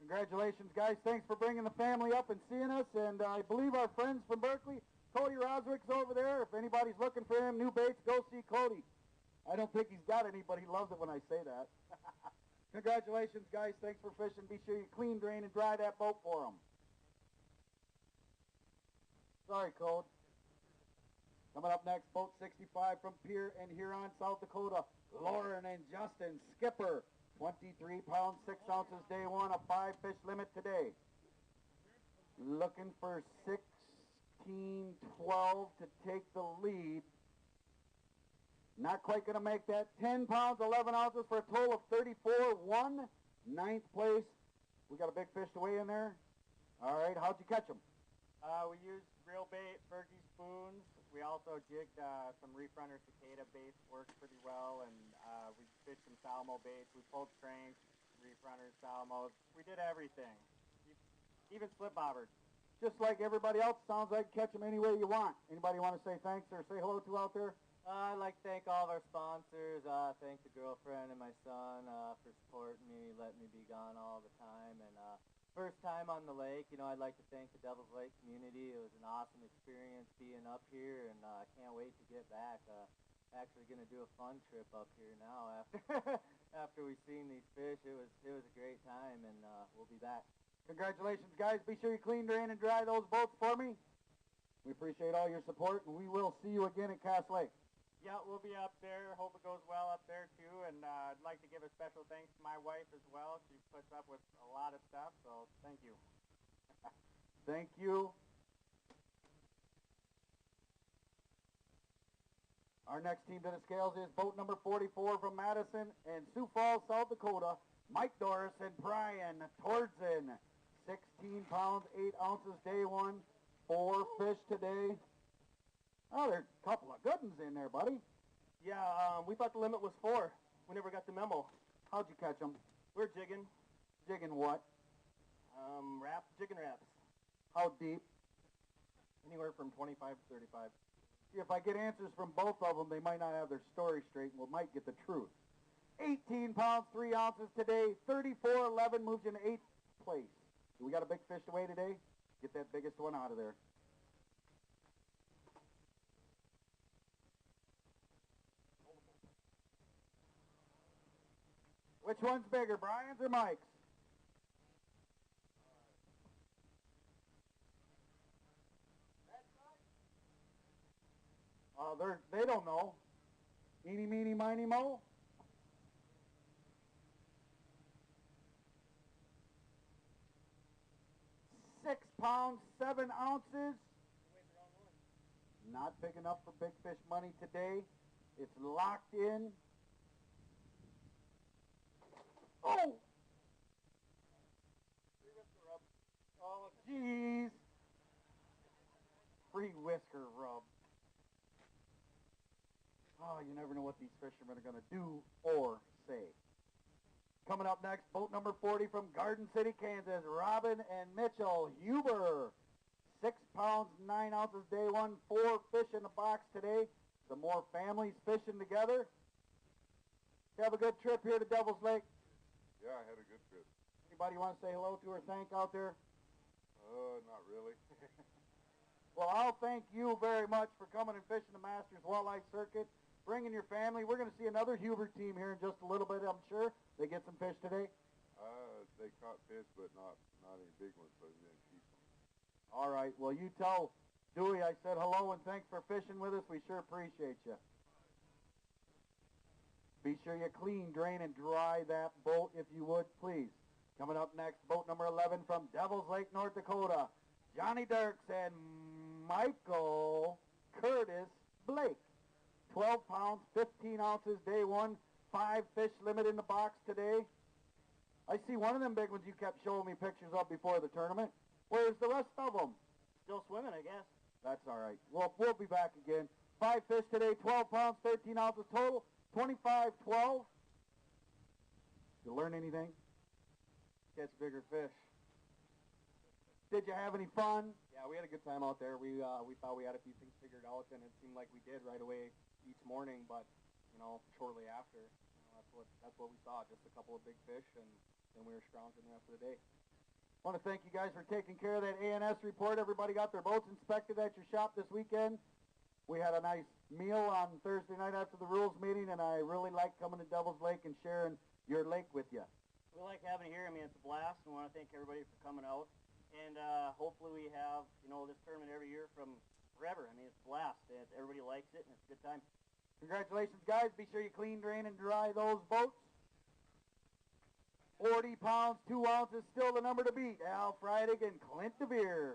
Congratulations, guys. Thanks for bringing the family up and seeing us. And I believe our friends from Berkeley, Cody Roswick's over there. If anybody's looking for him, new baits, go see Cody. I don't think he's got any, but he loves it when I say that. Congratulations, guys. Thanks for fishing. Be sure you clean, drain, and dry that boat for them. Sorry, Code. Coming up next, boat 65 from Pier and Huron, South Dakota. Lauren and Justin Skipper. 23 pounds, 6 ounces, day 1, a 5-fish limit today. Looking for 16-12 to take the lead. Not quite going to make that. 10 pounds, 11 ounces for a total of 34-1. 9th place. We got a big fish to weigh in there. All right, how'd you catch them? We used reel bait, Fergie spoons. We also jigged some reef runner cicada baits, worked pretty well, and we fished some salmo baits. We pulled cranks, reef runners, salmos. We did everything, even slip bobbered. Just like everybody else, sounds like catch them any way you want. Anybody want to say thanks or say hello to out there? I'd like to thank all of our sponsors. Thank the girlfriend and my son for supporting me, letting me be gone all the time. And first time on the lake, I'd like to thank the Devil's Lake community. It was an awesome experience being up here, and I can't wait to get back. Actually going to do a fun trip up here now after after we've seen these fish. It was a great time, and we'll be back. Congratulations, guys. Be sure you clean, drain, and dry those boats for me. We appreciate all your support, and we will see you again at Cass Lake. Yeah, we'll be up there. Hope it goes well up there, too. And I'd like to give a special thanks to my wife as well. She puts up with a lot of stuff, so thank you. Thank you. Our next team to the scales is boat number 44 from Madison and Sioux Falls, South Dakota. Mike Doris and Brian Tordzen. 16 pounds, 8 ounces, day 1. 4 fish today. Oh, there's a couple of good ones in there, buddy. Yeah, we thought the limit was 4. We never got the memo. How'd you catch them? We're jigging. Jigging what? Jigging wraps. How deep? Anywhere from 25 to 35. See, if I get answers from both of them, they might not have their story straight, and we might get the truth. 18 pounds, 3 ounces today. 34-11 moves into 8th place. Do we got a big fish to weigh today? Get that biggest one out of there. Which one's bigger, Brian's or Mike's? They don't know. Eeny, meeny, miny, mo. 6 pounds, 7 ounces. Not big enough for big fish money today. It's locked in. Oh! Oh, jeez. Free whisker rub. Oh, you never know what these fishermen are going to do or say. Coming up next, boat number 40 from Garden City, Kansas, Robin and Mitchell Huber. 6 pounds, 9 ounces, day 1, 4 fish in the box today. Some more families fishing together. Have a good trip here to Devil's Lake. Yeah, I had a good trip. Anybody want to say hello to or thank out there? Not really. Well, I'll thank you very much for coming and fishing the Masters Walleye Circuit, bringing your family. We're going to see another Hubert team here in just a little bit, I'm sure. They get some fish today? They caught fish, but not any big ones, so they didn't keep them. All right. Well, you tell Dewey I said hello and thanks for fishing with us. We sure appreciate you. Be sure you clean, drain, and dry that boat if you would, please. Coming up next, boat number 11 from Devil's Lake, North Dakota. Johnny Dirks and Michael Curtis Blake. 12 pounds, 15 ounces, day one. 5 fish limit in the box today. I see one of them big ones you kept showing me pictures of before the tournament. Where's the rest of them? Still swimming, I guess. That's all right. We'll be back again. 5 fish today, 12 pounds, 13 ounces total, 25-12. You learn anything? Catch bigger fish. Did you have any fun? Yeah, we had a good time out there. We thought we had a few things figured out, and it seemed like we did right away each morning. But shortly after, that's what we saw. Just a couple of big fish, and then we were scrounging the rest of the day. I want to thank you guys for taking care of that ANS report. Everybody got their boats inspected at your shop this weekend. We had a nice meal on Thursday night after the rules meeting, and I really like coming to Devil's Lake and sharing your lake with you. We like having it here. I mean, it's a blast. We want to thank everybody for coming out. And hopefully we have, this tournament every year from forever. I mean, it's a blast. Everybody likes it, and it's a good time. Congratulations, guys. Be sure you clean, drain, and dry those boats. 40 pounds, 2 ounces, still the number to beat. Al Freidig and Clint DeVere.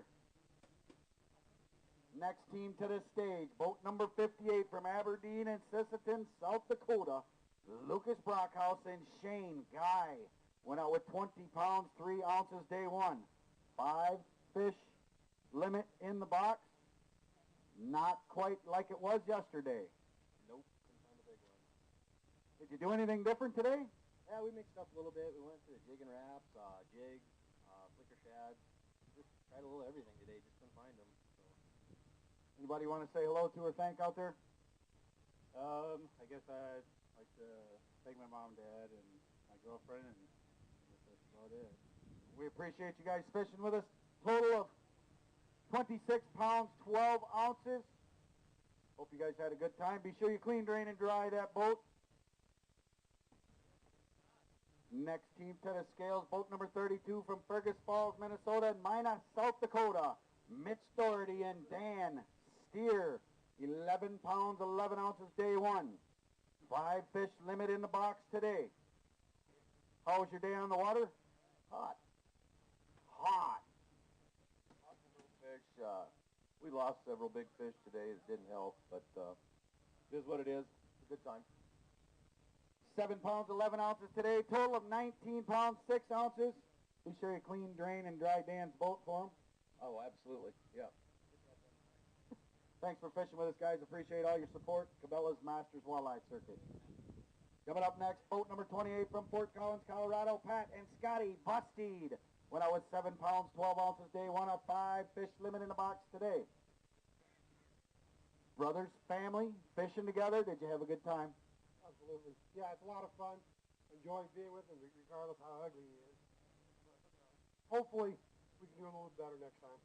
Next team to the stage, boat number 58 from Aberdeen and Sisseton, South Dakota. Lucas Brockhouse and Shane Guy went out with 20 pounds, 3 ounces, day one. 5 fish limit in the box. Not quite like it was yesterday. Nope, couldn't find a big one. Did you do anything different today? Yeah, we mixed up a little bit. We went to the jig and wraps, jigs, flicker shads. Just tried a little everything today. Just couldn't find them. So. Anybody want to say hello to or thank out there? I guess I'd like to thank my mom and dad and my girlfriend, and I guess that's about it. We appreciate you guys fishing with us. Total of 26 pounds, 12 ounces. Hope you guys had a good time. Be sure you clean, drain, and dry that boat. Next team to the scales, boat number 32 from Fergus Falls, Minnesota, and Mina, South Dakota. Mitch Doherty and Dan Steer. 11 pounds, 11 ounces, day one. 5 fish limit in the box today. How was your day on the water? Hot. Hot. Fish. We lost several big fish today. It didn't help, but it is what it is. It's a good time. 7 pounds, 11 ounces today. Total of 19 pounds, 6 ounces. Be sure you clean, drain, and dry Dan's boat for him. Oh, absolutely. Yeah. Thanks for fishing with us, guys. Appreciate all your support. Cabela's Masters Walleye Circuit. Coming up next, boat number 28 from Fort Collins, Colorado, Pat and Scotty Bustede. Went out with 7 pounds, 12 ounces, day one of 5 fish limit in the box today. Brothers, family, fishing together. Did you have a good time? Absolutely. Yeah, it's a lot of fun. Enjoy being with him, regardless how ugly he is. Hopefully, we can do a little better next time.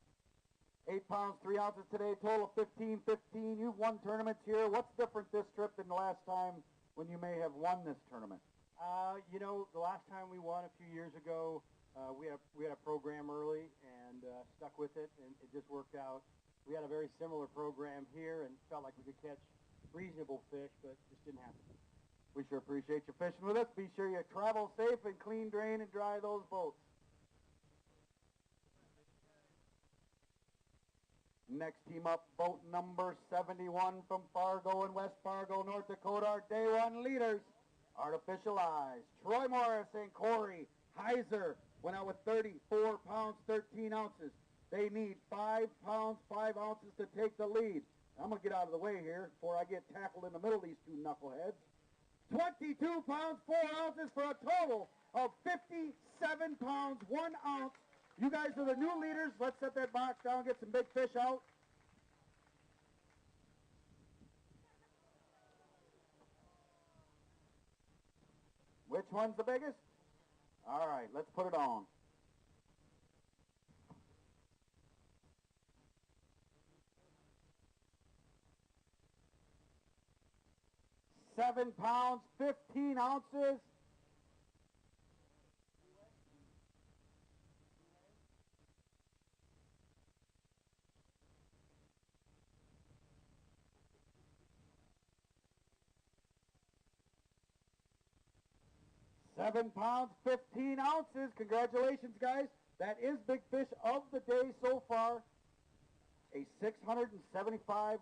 8 pounds, 3 ounces today, total of 15-15. You've won tournaments here. What's different this trip than the last time when you may have won this tournament? The last time we won a few years ago, we had a program early and stuck with it, and it just worked out. We had a very similar program here and felt like we could catch reasonable fish, but it just didn't happen. We sure appreciate you fishing with us. Be sure you travel safe and clean, drain, and dry those boats. Next team up, boat number 71 from Fargo and West Fargo, North Dakota. Our day one leaders, Artificial Eyes. Troy Morris and Corey Heiser went out with 34 pounds, 13 ounces. They need 5 pounds, 5 ounces to take the lead. I'm going to get out of the way here before I get tackled in the middle of these two knuckleheads. 22 pounds, 4 ounces for a total of 57 pounds, 1 ounce. You guys are the new leaders. Let's set that box down, get some big fish out. Which one's the biggest? All right, let's put it on. 7 pounds, 15 ounces. £7, 15 ounces. Congratulations, guys. That is big fish of the day so far. A $675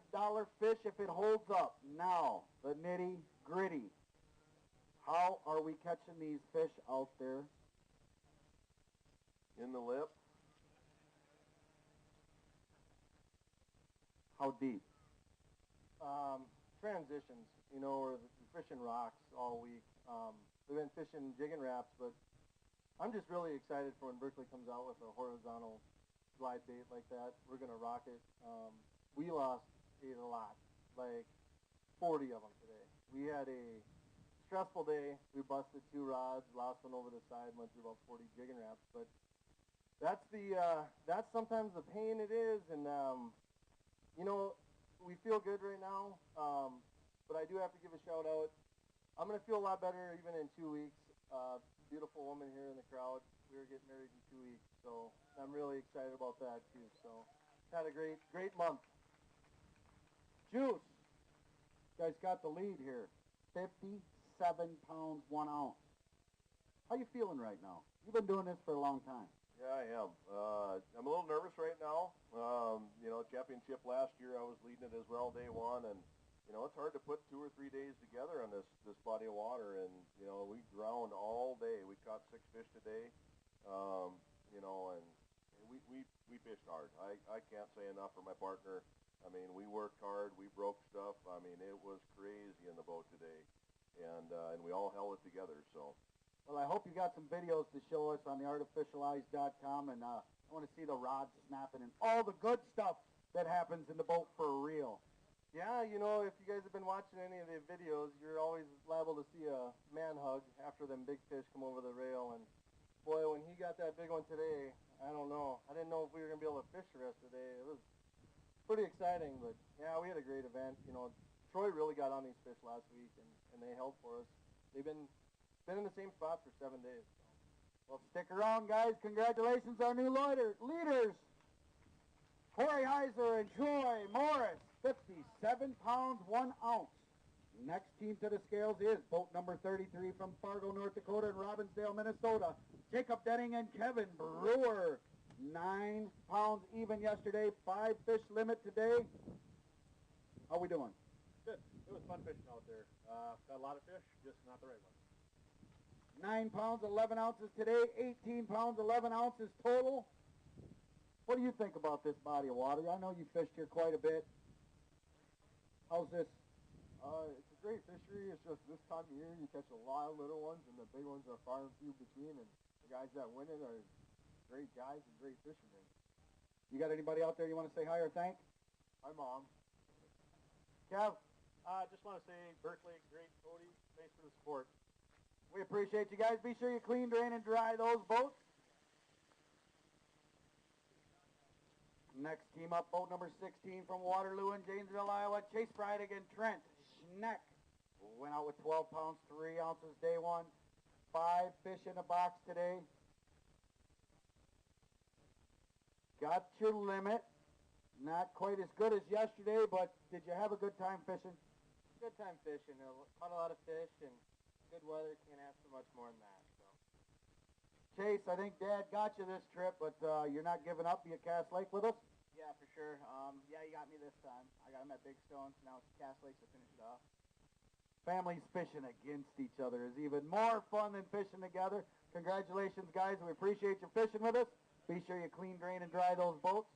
fish if it holds up. Now, the nitty gritty. How are we catching these fish out there? In the lip. How deep? Transitions. You know, we're fishing rocks all week. We've been fishing jigging wraps, but I'm just really excited for when Berkeley comes out with a horizontal slide bait like that. We're going to rock it. We lost a lot, like 40 of them today. We had a stressful day. We busted 2 rods, lost one over the side, went through about 40 jigging wraps, but that's sometimes the pain it is, and you know, we feel good right now, but I do have to give a shout out. I'm going to feel a lot better even in 2 weeks. Beautiful woman here in the crowd. We were getting married in 2 weeks, so I'm really excited about that too. So had a great month. Juice. You guys got the lead here. 57 pounds, 1 ounce. How you feeling right now? You've been doing this for a long time. Yeah, I am. I'm a little nervous right now. You know, championship last year, I was leading it as well day one, and you know, it's hard to put 2 or 3 days together on this body of water. And you know, we drowned all day. We caught 6 fish today. You know, and we fished hard. I can't say enough for my partner. I mean, we worked hard. We broke stuff. I mean, it was crazy in the boat today, and we all held it together. So. Well, I hope you got some videos to show us on the artificialized.com, and I want to see the rods snapping and all the good stuff that happens in the boat for real. Yeah, you know, if you guys have been watching any of the videos, you're always liable to see a man hug after them big fish come over the rail. And boy, when he got that big one today, I don't know. I didn't know if we were going to be able to fish the rest of the day. It was pretty exciting, but yeah, we had a great event. You know, Troy really got on these fish last week, and they held for us. They've been in the same spot for 7 days. So. Well, stick around, guys. Congratulations, our new leaders. Corey Heiser and Troy Morris, 57 pounds, 1 ounce. Next team to the scales is boat number 33 from Fargo, North Dakota and Robbinsdale, Minnesota. Jacob Denning and Kevin Brewer, 9 pounds even yesterday, 5 fish limit today. How we doing? Good. It was fun fishing out there. Got a lot of fish, just not the right ones. 9 pounds, 11 ounces today, 18 pounds, 11 ounces total. What do you think about this body of water? I know you fished here quite a bit. How's this? It's a great fishery. It's just this time of year you catch a lot of little ones, and the big ones are far and few between, and the guys that win it are great guys and great fishermen. You got anybody out there you want to say hi or thank? Hi, Mom. Kev? I just want to say, Berkeley, great, Cody, thanks for the support. We appreciate you guys. Be sure you clean, drain, and dry those boats. Next team up, boat number 16 from Waterloo and Janesville, Iowa. Chase Friedig and Trent Schneck went out with 12 pounds, 3 ounces day one. 5 fish in the box today. Got your limit. Not quite as good as yesterday, but did you have a good time fishing? Good time fishing. Caught a lot of fish, and good weather. Can't ask for much more than that. So. Chase, I think Dad got you this trip, but you're not giving up. You at Cass Lake with us? Yeah, for sure. Yeah, you got me this time. I got him at Big Stone, so now it's Cass Lakes to finish it off. Families fishing against each other is even more fun than fishing together. Congratulations, guys. We appreciate you fishing with us. Be sure you clean, drain, and dry those boats.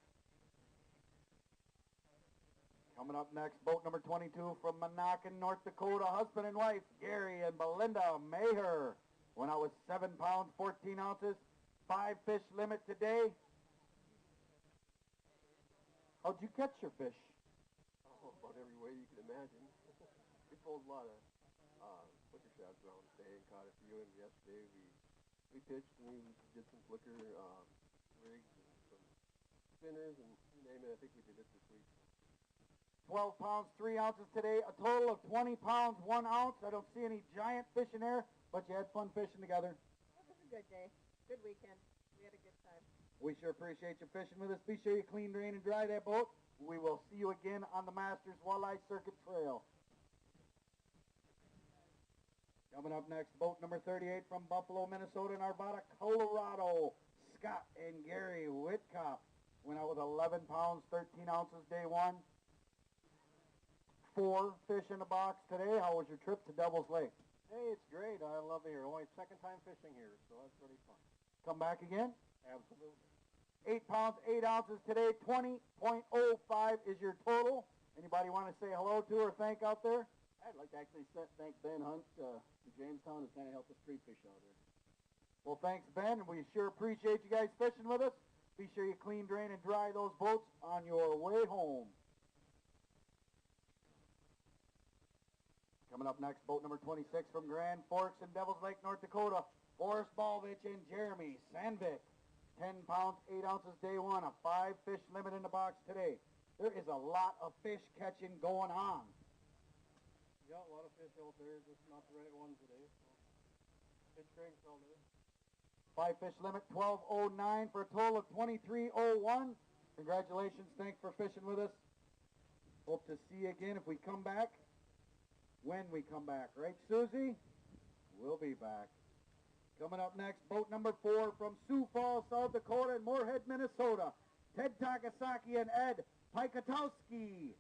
Coming up next, boat number 22 from Monacan, North Dakota, husband and wife, Gary and Belinda Maher. Went out with 7 pounds, 14 ounces, 5 fish limit today. How'd you catch your fish? Oh, about every way you can imagine. We pulled a lot of flicker shafts around today and caught a few, and yesterday we pitched and we did some flicker rigs and some spinners, and you name it, I think we did it this week. 12 pounds, 3 ounces today. A total of 20 pounds, 1 ounce. I don't see any giant fish in there, but you had fun fishing together. It was a good day. Good weekend. We had a good time. We sure appreciate you fishing with us. Be sure you clean, drain, and dry that boat. We will see you again on the Masters Walleye Circuit Trail. Coming up next, boat number 38 from Buffalo, Minnesota, and Arvada, Colorado. Scott and Gary Whitcop went out with 11 pounds, 13 ounces day one. 4 fish in the box today. How was your trip to Devil's Lake? Hey, it's great. I love it here. Only second time fishing here, so that's pretty fun. Come back again? Absolutely. 8 pounds, 8 ounces today. 20.05 is your total. Anybody want to say hello to or thank out there? I'd like to actually thank Ben Hunt from Jamestown, who's kind of helped us street fish out there. Well, thanks, Ben. We sure appreciate you guys fishing with us. Be sure you clean, drain, and dry those boats on your way home. Coming up next, boat number 26 from Grand Forks in Devil's Lake, North Dakota. Boris Balvich and Jeremy Sandvik. 10 pounds, 8 ounces day one. A 5-fish limit in the box today. There is a lot of fish catching going on. Yeah, a lot of fish out there, just not the right ones today. So. Good strength out there. 5-fish limit, 12.09 for a total of 23.01. Congratulations. Thanks for fishing with us. Hope to see you again if we come back. When we come back, right, Susie? We'll be back. Coming up next, boat number 4 from Sioux Falls, South Dakota, and Moorhead, Minnesota. Ted Takasaki and Ed Pikatowski.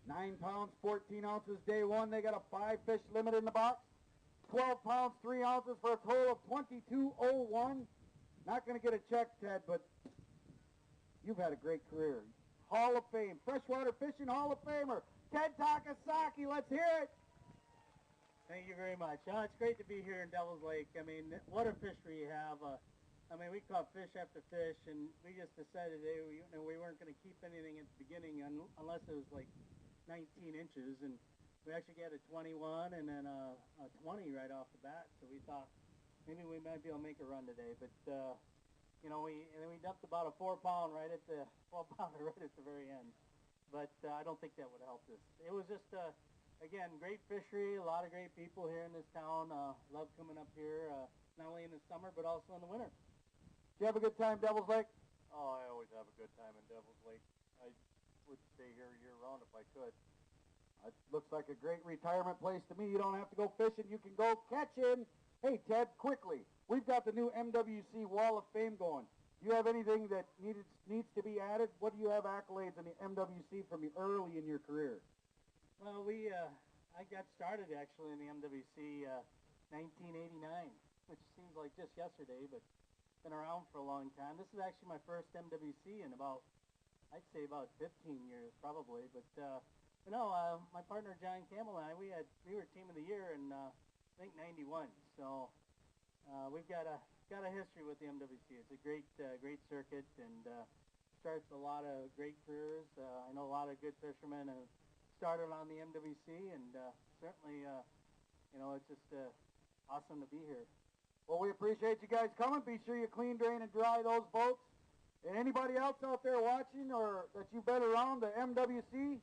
9 pounds, 14 ounces day one. They got a 5-fish limit in the box. 12 pounds, 3 ounces for a total of 22.01. Not going to get a check, Ted, but you've had a great career. Hall of Fame, Freshwater Fishing Hall of Famer, Ted Takasaki. Let's hear it. Thank you very much. It's great to be here in Devil's Lake. I mean, what a fishery you have. I mean, we caught fish after fish, and we just decided today we weren't going to keep anything at the beginning unless it was like 19 inches, and we actually got a 21 and then a 20 right off the bat. So we thought maybe we might be able to make a run today, but you know, we dumped about a 4-pound right at the 12-pounder right at the very end. But I don't think that would help us. It was just again, great fishery, a lot of great people here in this town. Love coming up here, not only in the summer, but also in the winter. Did you have a good time, Devil's Lake? Oh, I always have a good time in Devil's Lake. I would stay here year-round if I could. It looks like a great retirement place to me. You don't have to go fishing. You can go catching. Hey, Ted, quickly, we've got the new MWC Wall of Fame going. Do you have anything that needs to be added? What do you have accolades in the MWC from early in your career? Well, I got started actually in the MWC 1989, which seems like just yesterday, but been around for a long time. This is actually my first MWC in I'd say about 15 years probably. But my partner John Campbell and I, we were team of the year in I think '91. So we've got a history with the MWC. It's a great circuit and starts a lot of great careers. I know a lot of good fishermen and started on the MWC, and certainly, it's just awesome to be here. Well, we appreciate you guys coming. Be sure you clean, drain, and dry those boats. And anybody else out there watching or that you've been around the MWC,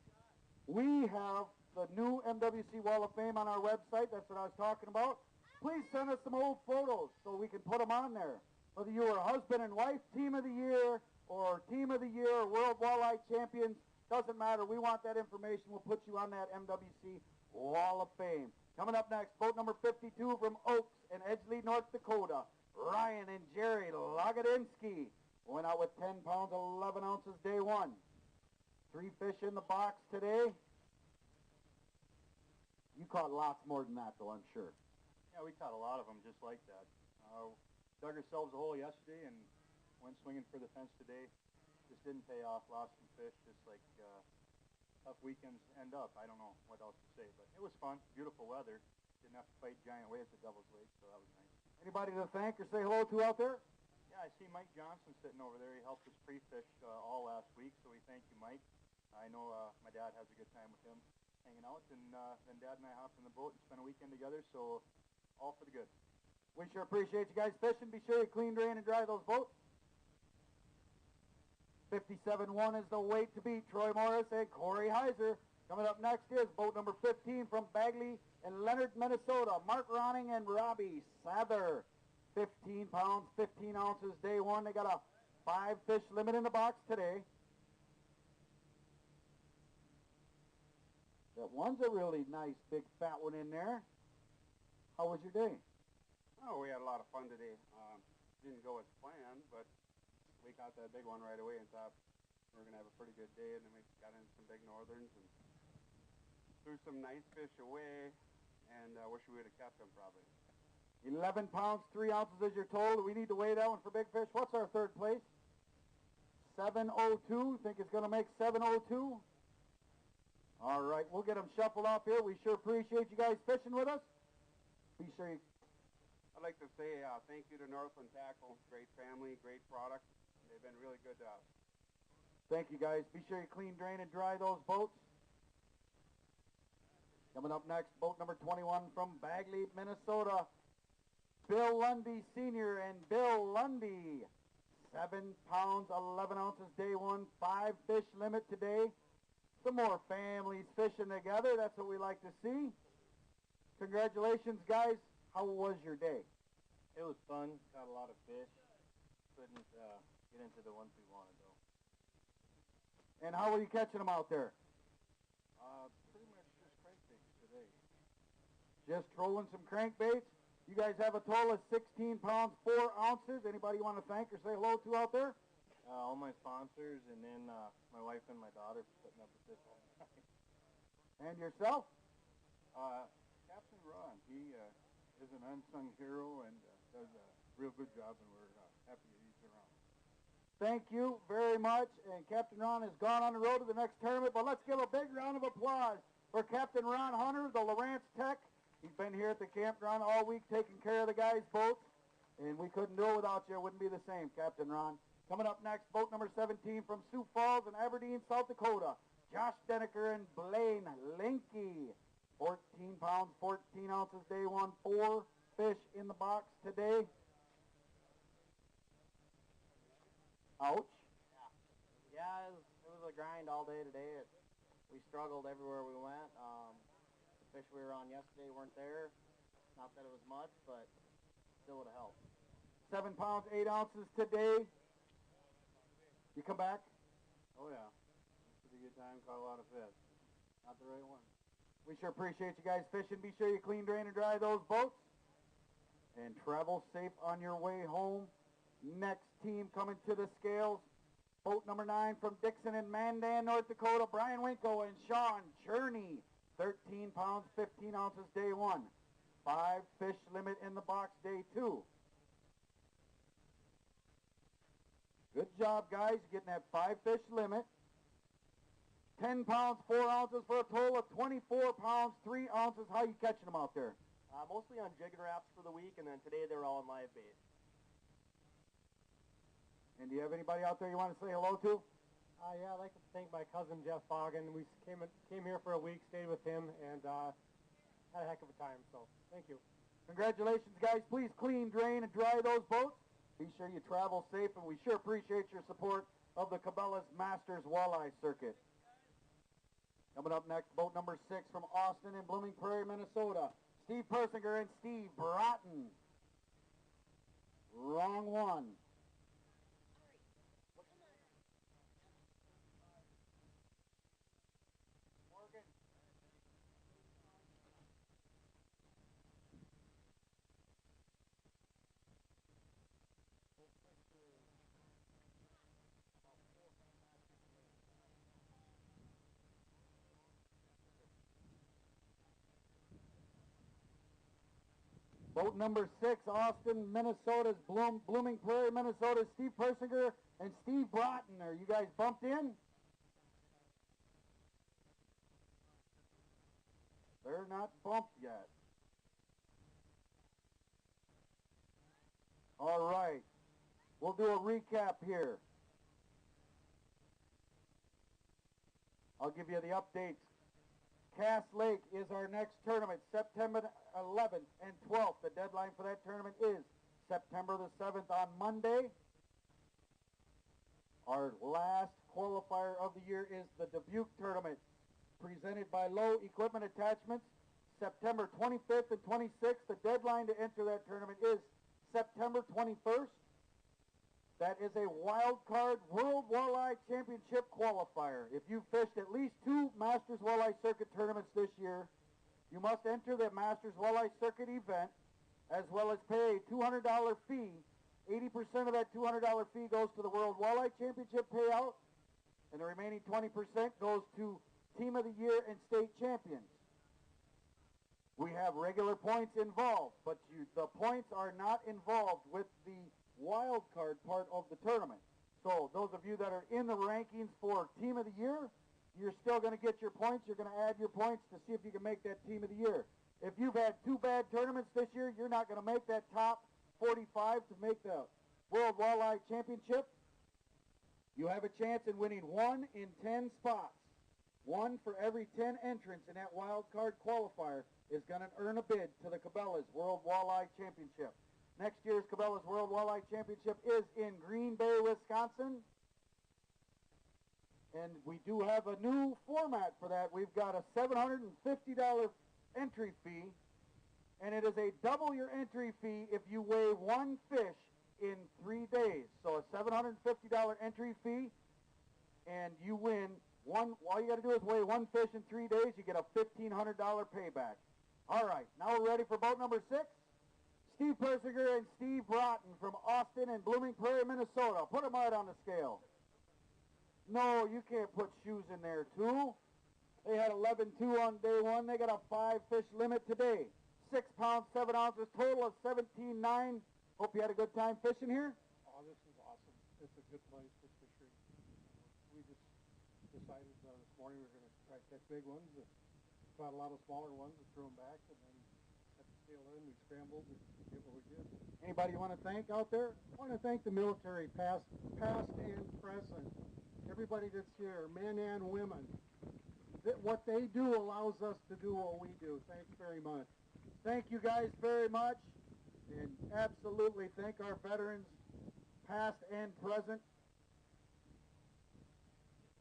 we have the new MWC Wall of Fame on our website. That's what I was talking about. Please send us some old photos so we can put them on there. Whether you were husband and wife, team of the year, or team of the year, World Walleye Champions, doesn't matter. We want that information. We'll put you on that MWC Wall of Fame. Coming up next, boat number 52 from Oaks in Edgeley, North Dakota. Ryan and Jerry Logodinsky went out with 10 pounds, 11 ounces day one. 3 fish in the box today. You caught lots more than that, though, I'm sure. Yeah, we caught a lot of them just like that. Dug ourselves a hole yesterday and went swinging for the fence today. Just didn't pay off, lost some fish, just like tough weekends end up. I don't know what else to say, but it was fun, beautiful weather. Didn't have to fight giant waves at Devil's Lake, so that was nice. Anybody to thank or say hello to out there? Yeah, I see Mike Johnson sitting over there. He helped us pre-fish all last week, so we thank you, Mike. I know my dad has a good time with him hanging out, and then Dad and I hopped in the boat and spent a weekend together, so all for the good. We sure appreciate you guys fishing. Be sure you clean, drain, and dry those boats. 57-1 is the weight to beat. Troy Morris and Corey Heiser. Coming up next is boat number 15 from Bagley and Leonard, Minnesota. Mark Ronning and Robbie Sather. 15 pounds, 15 ounces, day one. They got a 5-fish limit in the box today. That one's a really nice, big, fat one in there. How was your day? Oh, we had a lot of fun today. Didn't go as planned, but we caught that big one right away and thought we were going to have a pretty good day, and then we got into some big northerns and threw some nice fish away, and I wish we would have kept them probably. 11 pounds, 3 ounces as you're told. We need to weigh that one for big fish. What's our third place? 702. Think it's going to make 702? All right, we'll get them shuffled off here. We sure appreciate you guys fishing with us. Be sure you... I'd like to say thank you to Northland Tackle. Great family, great product. They've been really good to us. Thank you, guys. Be sure you clean, drain, and dry those boats. Coming up next, boat number 21 from Bagley, Minnesota. Bill Lundy Sr. and Bill Lundy. 7 pounds, 11 ounces, day one. 5-fish limit today. Some more families fishing together. That's what we like to see. Congratulations, guys. How was your day? It was fun. Caught a lot of fish. Couldn't get into the ones we wanted, though. And how were you catching them out there? Pretty much just crankbaits today. Just trolling some crankbaits. You guys have a total of 16 pounds, 4 ounces. Anybody you want to thank or say hello to out there? All my sponsors, and then my wife and my daughter for putting up with this all night. And yourself? Captain Ron, he is an unsung hero and does a real good job, and we're happy that he's around. Thank you very much. And Captain Ron has gone on the road to the next tournament, but let's give a big round of applause for Captain Ron Hunter, the Lawrence Tech. He's been here at the campground all week taking care of the guys' boats, and we couldn't do it without you. It wouldn't be the same, Captain Ron. Coming up next, boat number 17 from Sioux Falls and Aberdeen, South Dakota. Josh Deneker and Blaine Linky. 14 pounds, 14 ounces, day one. 4 fish in the box today. Ouch. Yeah, it was a grind all day today. We struggled everywhere we went. The fish we were on yesterday weren't there. Not that it was much, but still would have helped. 7 pounds, 8 ounces today. You come back? Oh, yeah. Pretty good time. Caught a lot of fish. Not the right one. We sure appreciate you guys fishing. Be sure you clean, drain, and dry those boats. And travel safe on your way home. Next team coming to the scales. Boat number 9 from Dixon and Mandan, North Dakota. Brian Winko and Sean Journey. 13 pounds, 15 ounces, day one. 5-fish limit in the box, day 2. Good job, guys, getting that 5-fish limit. 10 pounds, 4 ounces for a total of 24 pounds, 3 ounces. How you catching them out there? Mostly on jigging wraps for the week, and then today they're all on live bait. And do you have anybody out there you want to say hello to? Yeah, I'd like to thank my cousin Jeff Bogan. We came here for a week, stayed with him, and had a heck of a time. So thank you. Congratulations, guys. Please clean, drain, and dry those boats. Be sure you travel safe, and we sure appreciate your support of the Cabela's Masters Walleye Circuit. Coming up next, boat number 6 from Austin and Blooming Prairie, Minnesota. Steve Persinger and Steve Broughton. Wrong one. Boat number 6, Austin, Minnesota's Blooming Prairie, Minnesota, Steve Persinger and Steve Broughton. Are you guys bumped in? They're not bumped yet. All right. We'll do a recap here. I'll give you the updates. Cass Lake is our next tournament, September 11th and 12th. The deadline for that tournament is September the 7th on Monday. Our last qualifier of the year is the Dubuque tournament, presented by Low Equipment Attachments, September 25th and 26th. The deadline to enter that tournament is September 21st. That is a wild card World Walleye Championship qualifier. If you fished at least 2 Masters Walleye Circuit tournaments this year, you must enter the Masters Walleye Circuit event, as well as pay a $200 fee. 80% of that $200 fee goes to the World Walleye Championship payout, and the remaining 20% goes to Team of the Year and State Champions. We have regular points involved, but the points are not involved with the wild card part of the tournament. So those of you that are in the rankings for Team of the Year, you're still going to get your points. You're going to add your points to see if you can make that Team of the Year. If you've had 2 bad tournaments this year, you're not going to make that top 45 to make the World Walleye Championship. You have a chance in winning 1 in 10 spots. 1 for every 10 entrants in that wild card qualifier is going to earn a bid to the Cabela's World Walleye Championship. Next year's Cabela's World Walleye Championship is in Green Bay, Wisconsin. And we do have a new format for that. We've got a $750 entry fee, and it is a double your entry fee if you weigh 1 fish in 3 days. So a $750 entry fee, and you win one. All you got to do is weigh 1 fish in 3 days. You get a $1,500 payback. All right, now we're ready for boat number 6. Steve Persiger and Steve Broughton from Austin and Blooming Prairie, Minnesota. Put them right on the scale. No, you can't put shoes in there, too. They had 11.2 on day 1. They got a 5-fish limit today. 6 pounds, 7 ounces, total of 17.9. Hope you had a good time fishing here. Oh, this is awesome. It's a good place for fishing. We just decided this morning we were going to try to catch big ones. And caught a lot of smaller ones and threw them back, and then at the tail end we scrambled and did what we did. Anybody you want to thank out there? I want to thank the military, past and present. Everybody that's here, men and women. What they do allows us to do what we do. Thanks very much. Thank you guys very much, and absolutely thank our veterans, past and present.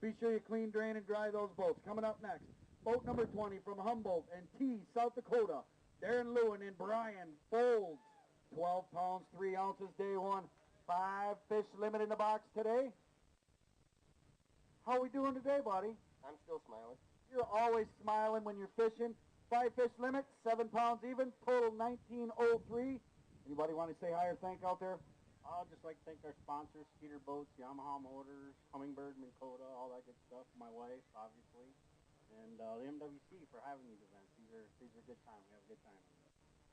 Be sure you clean, drain, and dry those boats. Coming up next, boat number 20 from Humboldt and T, South Dakota. Darren Lewin and Brian Folds. 12 pounds, 3 ounces, day 1. 5 fish limit in the box today. How we doing today, buddy? I'm still smiling. You're always smiling when you're fishing. 5 fish limit, 7 pounds even, total 1903. Anybody want to say hi or thank out there? I'd just like to thank our sponsors, Skeeter Boats, Yamaha Motors, Hummingbird, Minn Kota, all that good stuff. My wife, obviously, and the MWC for having these events. These are good time. We have a good time.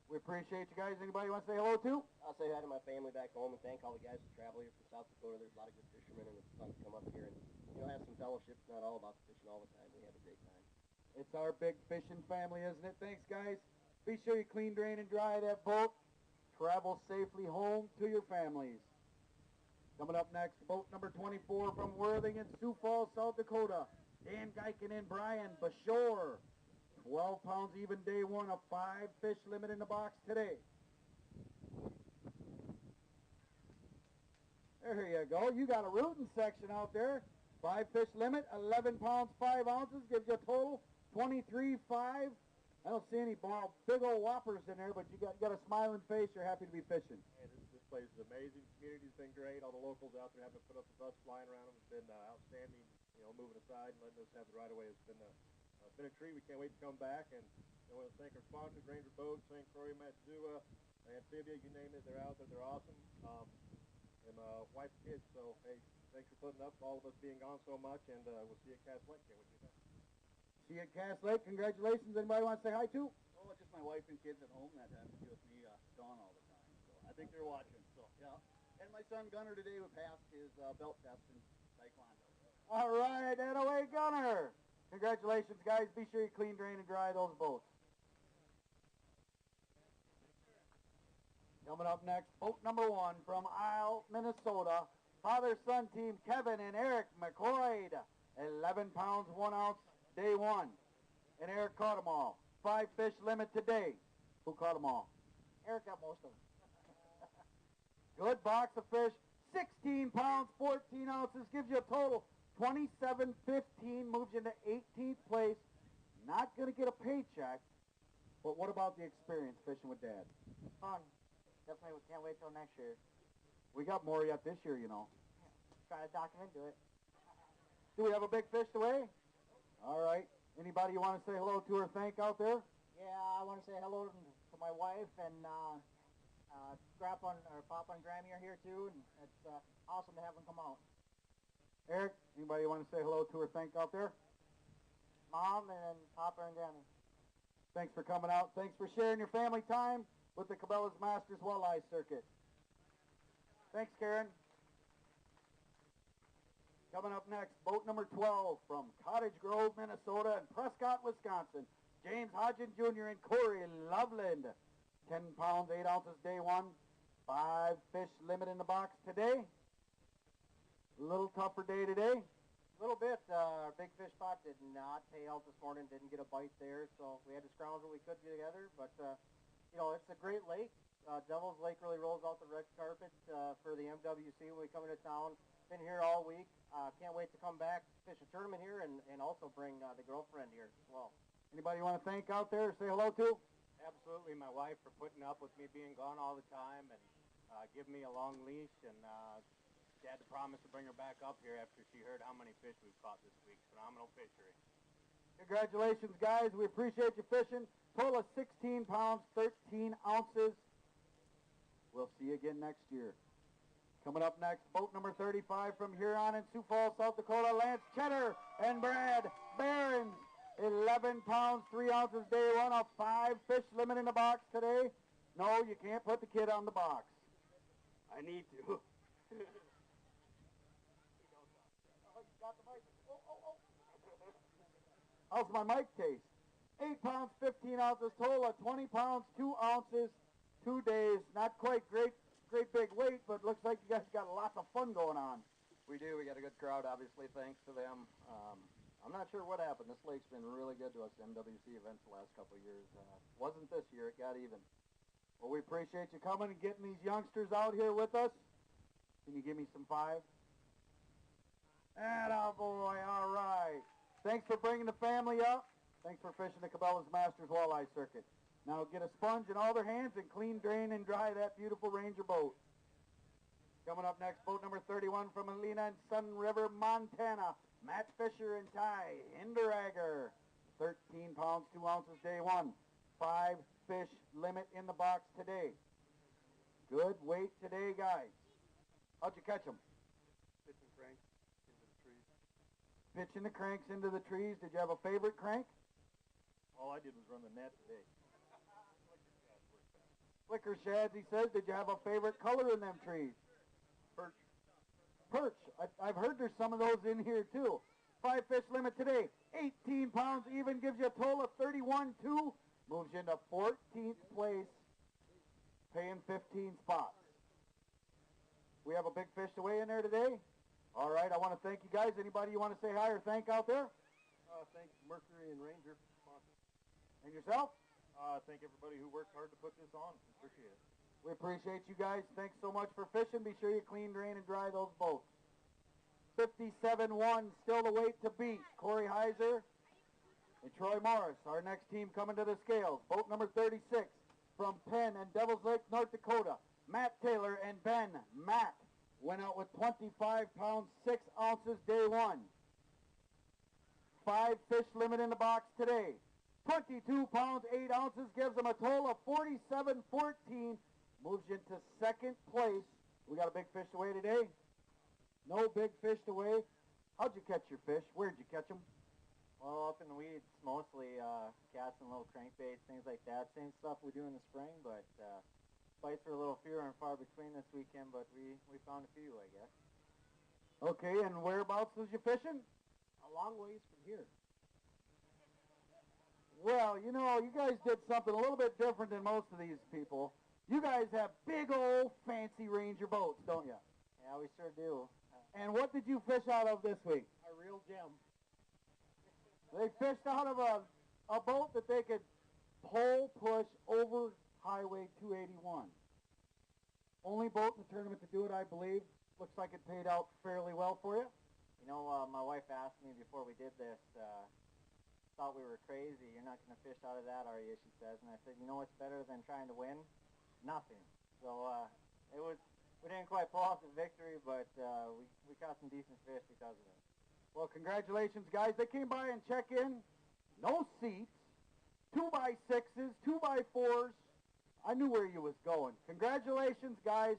We appreciate you guys. Anybody want to say hello to? I'll say hi to my family back home and thank all the guys that travel here from South Dakota. There's a lot of good fishermen, and it's fun to come up here and have some fellowship. It's not all about fishing all the time. We have a great time. It's our big fishing family, isn't it? Thanks, guys. Be sure you clean, drain, and dry that boat. Travel safely home to your families. Coming up next, boat number 24 from Worthing in Sioux Falls, South Dakota. Dan Geiken and Brian Bashore. 12 pounds even, day 1, a 5-fish limit in the box today. There you go. You got a rooting section out there. 5-fish limit, 11 pounds, 5 ounces, gives you a total 23.5. I don't see any big old whoppers in there, but you got a smiling face. You're happy to be fishing. Hey, this place is amazing. The community's been great. All the locals out there having put up the bus flying around them. It's been outstanding. Moving aside and letting us have the right of way. It's been a treat. We can't wait to come back. And I want to thank our sponsors, Ranger Boats, St. Croix, Matsuwa, Amphibia. You name it, they're out there. They're awesome. And my wife and kids. So hey, thanks for putting up all of us being gone so much. And we'll see you at Cass Lake. Can't wait to do that. See you at Cass Lake. Congratulations. Anybody want to say hi to? Oh, just my wife and kids at home that have to be with me gone all the time. So I think they're watching. So yeah. And my son Gunner today who passed his belt test in Taekwondo. All right, and away Gunner. Congratulations, guys. Be sure you clean, drain, and dry those boats. Coming up next, boat number 1 from Isle, Minnesota. Father-son team Kevin and Eric McCoy. 11 pounds, 1 ounce, day 1. And Eric caught them all. 5 fish limit today. Who caught them all? Eric got most of them. Good box of fish. 16 pounds, 14 ounces, gives you a total 27.15, moves you into 18th place not going to get a paycheck, but what about the experience fishing with Dad? Fun. Definitely can't wait till next year. We got more yet this year, you know. Try to talk him into it. Do we have a big fish to weigh? All right. Anybody you want to say hello to or thank out there? Yeah, I want to say hello to my wife and Grandpa or Papa and Grammy are here too, and it's awesome to have them come out. Eric, anybody you want to say hello to or thank out there? Mom and Papa and Grammy. Thanks for coming out. Thanks for sharing your family time with the Cabela's Masters Walleye Circuit. Thanks, Karen. Coming up next, boat number 12 from Cottage Grove, Minnesota and Prescott, Wisconsin. James Hodgen Jr. and Corey Loveland. 10 pounds, 8 ounces, day one. 5 fish limit in the box today. A little tougher day today. A little bit. Our big fish spot did not pay out this morning. Didn't get a bite there, so we had to scrounge what we could together. But, you know, it's a great lake. Devil's Lake really rolls out the red carpet for the MWC when we come into town. Been here all week. Can't wait to come back, fish a tournament here, and also bring the girlfriend here as well. Anybody you want to thank out there, say hello to? Absolutely, my wife for putting up with me being gone all the time and giving me a long leash, and she had to promise to bring her back up here after she heard how many fish we've caught this week. Phenomenal fishery. Congratulations, guys. We appreciate you fishing. Total of 16 pounds, 13 ounces. We'll see you again next year. Coming up next, boat number 35 from Huron in Sioux Falls, South Dakota, Lance Cheddar and Brad Barons. 11 pounds, 3 ounces, day one, a 5 fish limit in the box today. No, you can't put the kid on the box. I need to. How's my mic taste? 8 pounds, 15 ounces, total of 20 pounds, 2 ounces, 2 days. Not quite great big weight, but looks like you guys got lots of fun going on. We do. We got a good crowd, obviously, thanks to them. I'm not sure what happened. This lake's been really good to us, MWC events the last couple of years. Wasn't this year. It got even. Well, we appreciate you coming and getting these youngsters out here with us. Can you give me some 5? Attaboy, all right. Thanks for bringing the family up. Thanks for fishing the Cabela's Masters Walleye Circuit. Now get a sponge in all their hands and clean, drain, and dry that beautiful Ranger boat. Coming up next, boat number 31 from Helena and Sun River, Montana. Matt Fisher and Ty Hinderagger. 13 pounds, 2 ounces, day one. 5 fish limit in the box today. Good weight today, guys. How'd you catch them? Pitching cranks into the trees. Pitching the cranks into the trees. Did you have a favorite crank? All I did was run the net today. Flicker shads, he says. Did you have a favorite color in them trees? Perch. Perch. I've heard there's some of those in here, too. 5 fish limit today. 18 pounds even gives you a total of 31.2. Moves you into 14th place, paying 15 spots. We have a big fish to weigh in there today. All right, I want to thank you guys. Anybody you want to say hi or thank out there? Thank Mercury and Ranger. And yourself? Thank everybody who worked hard to put this on. Appreciate it. We appreciate you guys. Thanks so much for fishing. Be sure you clean, drain, and dry those boats. 57-1, still the weight to beat. Corey Heiser and Troy Morris, our next team coming to the scales. Boat number 36 from Penn and Devils Lake, North Dakota. Matt Taylor and Ben Mack went out with 25 pounds, 6 ounces, day one. 5 fish limit in the box today. 22 pounds, 8 ounces, gives them a total of 47.14. Moves you into second place. We got a big fish to weigh today. No big fish to weigh. How'd you catch your fish? Where'd you catch them? Well, up in the weeds, mostly casting little crankbaits, things like that. Same stuff we do in the spring, but bites were a little fewer and far between this weekend, but we found a few, I guess. Okay, and whereabouts was you fishing? A long ways from here. Well, you know, you guys did something a little bit different than most of these people. You guys have big old fancy Ranger boats, don't you? Yeah, we sure do. And what did you fish out of this week? A real gem. They fished out of a boat that they could pole push over Highway 281. Only boat in the tournament to do it, I believe. Looks like it paid out fairly well for you. You know, my wife asked me before we did this, thought we were crazy. You're not going to fish out of that, are you? She says. And I said, you know what's better than trying to win? Nothing. So we didn't quite pull off the victory, but we caught some decent fish because of it. Well, congratulations, guys. They came by and checked in. No seats. 2x6s, 2x4s. I knew where you was going. Congratulations, guys.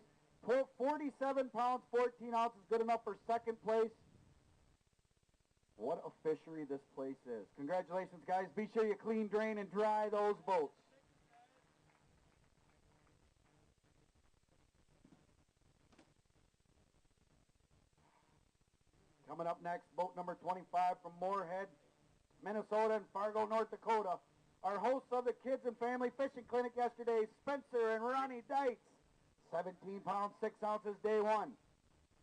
47 pounds, 14 ounces, good enough for second place. What a fishery this place is. Congratulations, guys. Be sure you clean, drain, and dry those boats. Coming up next, boat number 25 from Moorhead, Minnesota, and Fargo, North Dakota. Our hosts of the Kids and Family Fishing Clinic yesterday, Spencer and Ronnie Dietz. 17 pounds, 6 ounces, day one.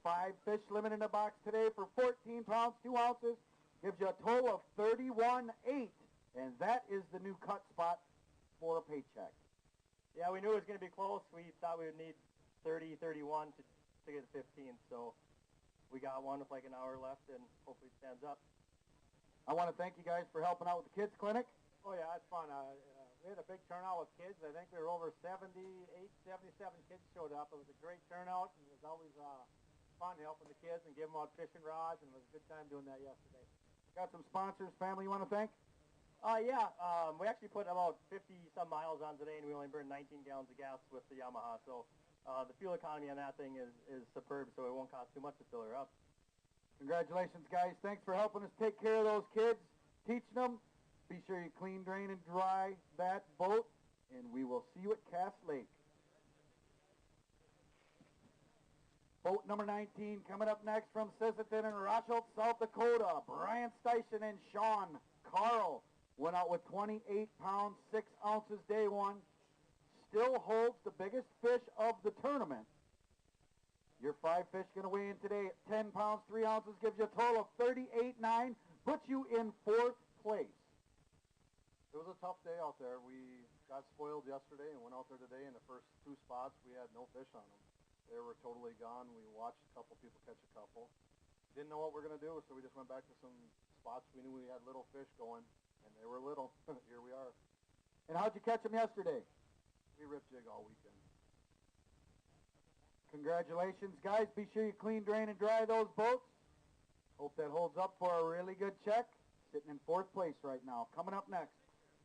5 fish limit in the box today for 14 pounds, 2 ounces. Gives you a total of 31.8. And that is the new cut spot for a paycheck. Yeah, we knew it was going to be close. We thought we would need 30, 31 to get 15. So we got one with like an hour left, and hopefully it stands up. I want to thank you guys for helping out with the Kids Clinic. Oh, yeah, it's fun. We had a big turnout with kids. I think we were over 77 kids showed up. It was a great turnout, and it was always fun helping the kids and giving them out fishing rods, and it was a good time doing that yesterday. Got some sponsors, family you want to thank? We actually put about 50-some miles on today, and we only burned 19 gallons of gas with the Yamaha. So the fuel economy on that thing is superb, so it won't cost too much to fill her up. Congratulations, guys. Thanks for helping us take care of those kids, teaching them. Be sure you clean, drain, and dry that boat, and we will see you at Cass Lake. Boat number 19 coming up next from Sisseton and Rosholt, South Dakota. Brian Steichen and Sean Carl went out with 28 pounds, 6 ounces, day one. Still holds the biggest fish of the tournament. Your 5 fish going to weigh in today at 10 pounds, 3 ounces, gives you a total of 38.9, puts you in 4th place. It was a tough day out there. We got spoiled yesterday and went out there today. In the first 2 spots, we had no fish on them. They were totally gone. We watched a couple people catch a couple. Didn't know what we were going to do, so we just went back to some spots we knew we had little fish going, and they were little. Here we are. And how'd you catch them yesterday? We ripped jig all weekend. Congratulations, guys. Be sure you clean, drain, and dry those boats. Hope that holds up for a really good check. Sitting in 4th place right now. Coming up next,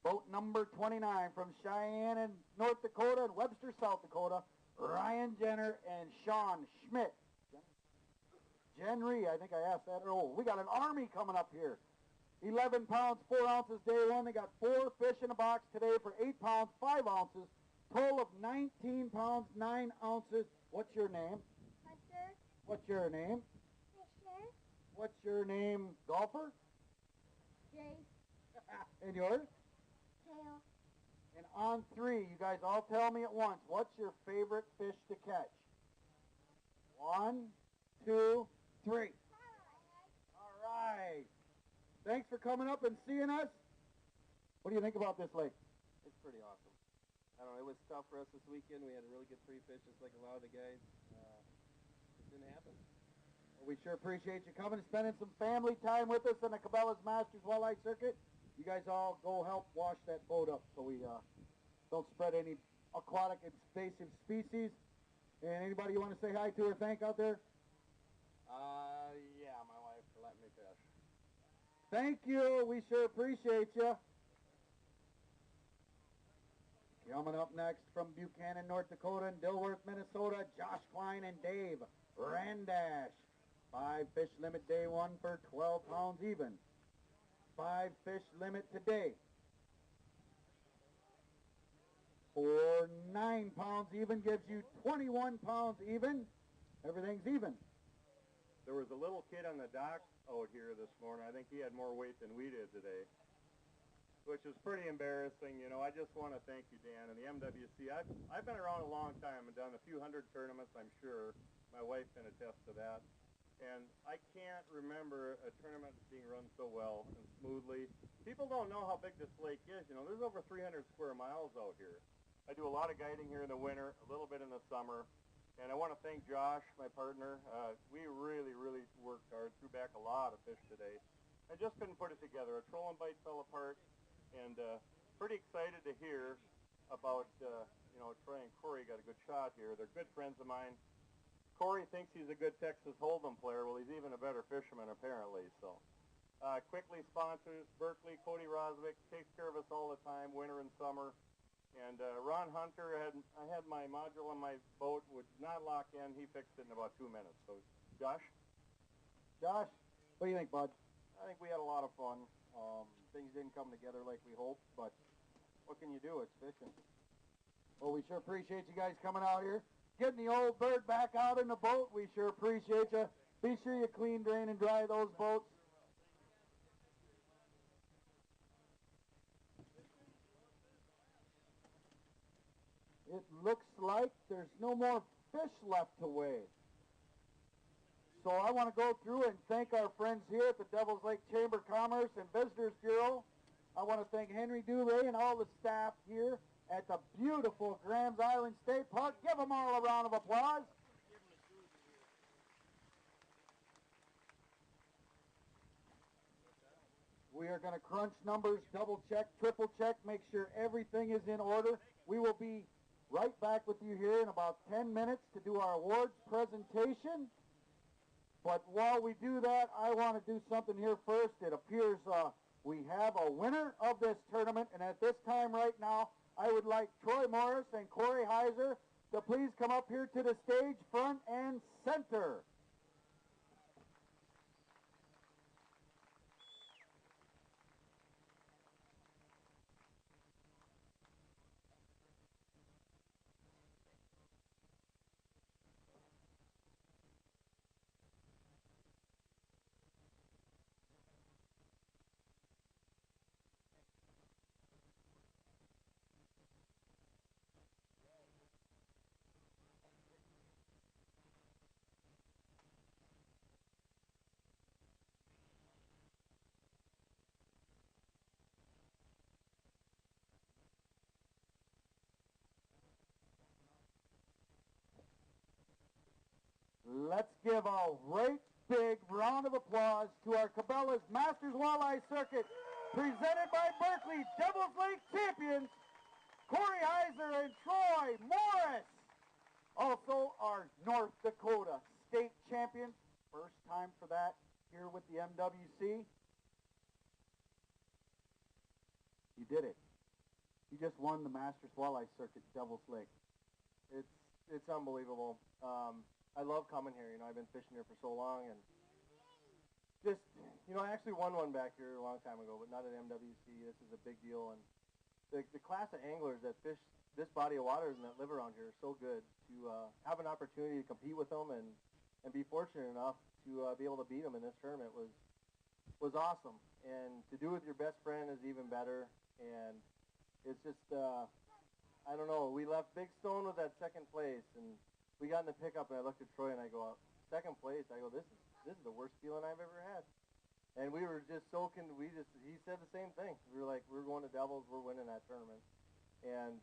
boat number 29 from Cheyenne and North Dakota and Webster, South Dakota. Ryan Jenner and Sean Schmidt. Jenry, I think I asked that. Oh, we got an army coming up here. 11 pounds, 4 ounces, day one. They got 4 fish in a box today for 8 pounds, 5 ounces. Total of 19 pounds, 9 ounces. What's your name? Hunter. What's your name? Fisher. What's your name, golfer? Jace. And yours? Tail. And on 3, you guys all tell me at once, what's your favorite fish to catch? 1, 2, 3. All right. Thanks for coming up and seeing us. What do you think about this lake? It's pretty awesome. I don't know, it was tough for us this weekend. We had a really good 3 fish, just like a lot of the guys. It didn't happen. Well, we sure appreciate you coming and spending some family time with us on the Cabela's Masters Walleye Circuit. You guys all go help wash that boat up so we don't spread any aquatic invasive species. And anybody you want to say hi to or thank out there? Yeah, my wife for letting me fish. Thank you. We sure appreciate you. Coming up next from Buchanan, North Dakota and Dilworth, Minnesota, Josh Klein and Dave Randash. 5 fish limit day one for 12 pounds even. 5 fish limit today for 9 pounds even, gives you 21 pounds even. Everything's even. There was a little kid on the dock out here this morning. I think he had more weight than we did today, which is pretty embarrassing. You know, I just want to thank you, Dan, and the MWC. I've been around a long time and done a few hundred tournaments, I'm sure. My wife can attest to that. And I can't remember a tournament being run so well and smoothly. People don't know how big this lake is. You know, there's over 300 square miles out here. I do a lot of guiding here in the winter, a little bit in the summer. And I want to thank Josh, my partner. We really, really worked hard, threw back a lot of fish today. I just couldn't put it together. A trolling bite fell apart, and pretty excited to hear about, Troy and Corey got a good shot here. They're good friends of mine. Corey thinks he's a good Texas Hold'em player. Well, he's even a better fisherman, apparently. So, quickly sponsors, Berkeley, Cody Rosvick, takes care of us all the time, winter and summer. And Ron Hunter, I had my module on my boat, would not lock in. He fixed it in about 2 minutes. So, Josh? Josh, what do you think, bud? I think we had a lot of fun. Things didn't come together like we hoped, but what can you do? It's fishing. Well, we sure appreciate you guys coming out here, getting the old bird back out in the boat. We sure appreciate you. Be sure you clean, drain, and dry those boats. It looks like there's no more fish left to weigh. So I want to go through and thank our friends here at the Devils Lake Chamber of Commerce and Visitors Bureau. I want to thank Henry Dubé and all the staff here at the beautiful Grams Island State Park. Give them all a round of applause. We are going to crunch numbers, double check, triple check, make sure everything is in order. We will be right back with you here in about 10 minutes to do our awards presentation. But while we do that, I want to do something here first. It appears we have a winner of this tournament, and at this time right now, I would like Troy Morris and Corey Heiser to please come up here to the stage, front and center. Let's give a great big round of applause to our Cabela's Masters Walleye Circuit, presented by Berkeley Devils Lake champions, Corey Heiser and Troy Morris. Also, our North Dakota state champions, first time for that here with the MWC. You did it. You just won the Masters Walleye Circuit, Devils Lake. It's unbelievable. I love coming here. I've been fishing here for so long, and just, I actually won one back here a long time ago, but not at MWC. This is a big deal, and the class of anglers that fish this body of waters and that live around here are so good. To have an opportunity to compete with them and be fortunate enough to be able to beat them in this tournament was awesome. And to do it with your best friend is even better. And it's just, I don't know. We left Big Stone with that second place, and we got in the pickup, and I looked at Troy, and I go, second place. I go, this is the worst feeling I've ever had. And we were just so he said the same thing. We were like, we're going to Devils, we're winning that tournament. And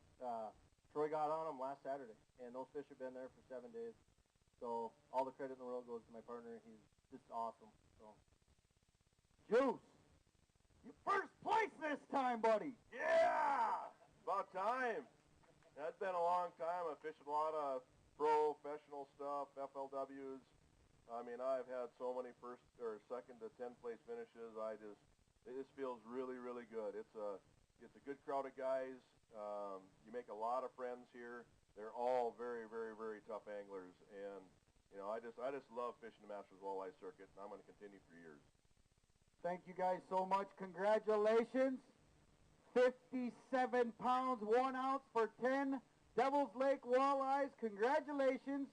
Troy got on them last Saturday, and those fish have been there for 7 days. So all the credit in the world goes to my partner. He's just awesome. So, Juice, you first place this time, buddy. Yeah, about time. That's been a long time. I've fished a lot of professional stuff, FLWs. I mean, I've had so many first or second to 10th place finishes. It just feels really, really good. It's a good crowd of guys. You make a lot of friends here. They're all very, very, very tough anglers, and I just love fishing the Masters Walleye Circuit, and I'm going to continue for years. Thank you guys so much. Congratulations. 57 pounds, 1 ounce for 10 Devils Lake walleyes. Congratulations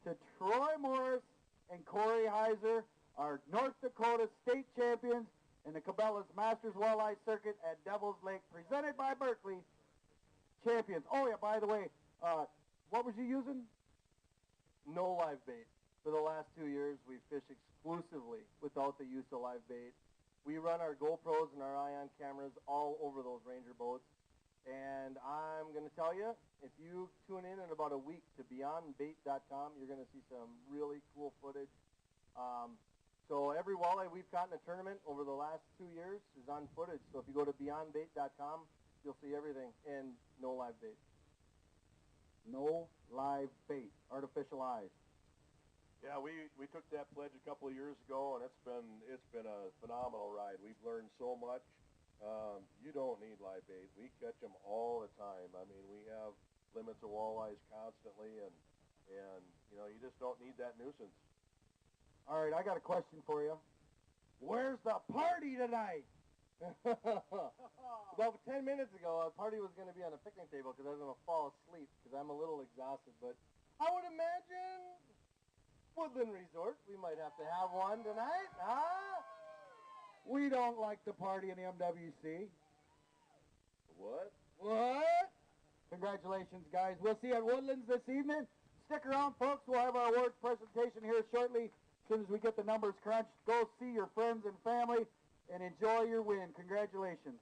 to Troy Morris and Corey Heiser, our North Dakota state champions in the Cabela's Masters Walleye Circuit at Devils Lake, presented by Berkeley champions. Oh yeah, by the way, what was you using? No live bait. For the last 2 years, we fish exclusively without the use of live bait. We run our GoPros and our Ion cameras all over those Ranger boats. And I'm going to tell you, if you tune in about a week to beyondbait.com, you're going to see some really cool footage. So every walleye we've caught in a tournament over the last 2 years is on footage. So if you go to beyondbait.com, you'll see everything, and no live bait. No live bait, artificial eyes. Yeah, we took that pledge a couple of years ago, and it's been a phenomenal ride. We've learned so much. You don't need live bait. We catch them all the time. I mean, we have limits of walleyes constantly, and you know, you just don't need that nuisance. All right, I got a question for you. Where's the party tonight? About 10 minutes ago, a party was going to be on a picnic table because I was going to fall asleep because I'm a little exhausted. But I would imagine Woodland Resort, we might have to have one tonight, huh? We don't like the party in the MWC. What? What? Congratulations, guys. We'll see you at Woodlands this evening. Stick around, folks. We'll have our awards presentation here shortly. As soon as we get the numbers crunched, go see your friends and family and enjoy your win. Congratulations.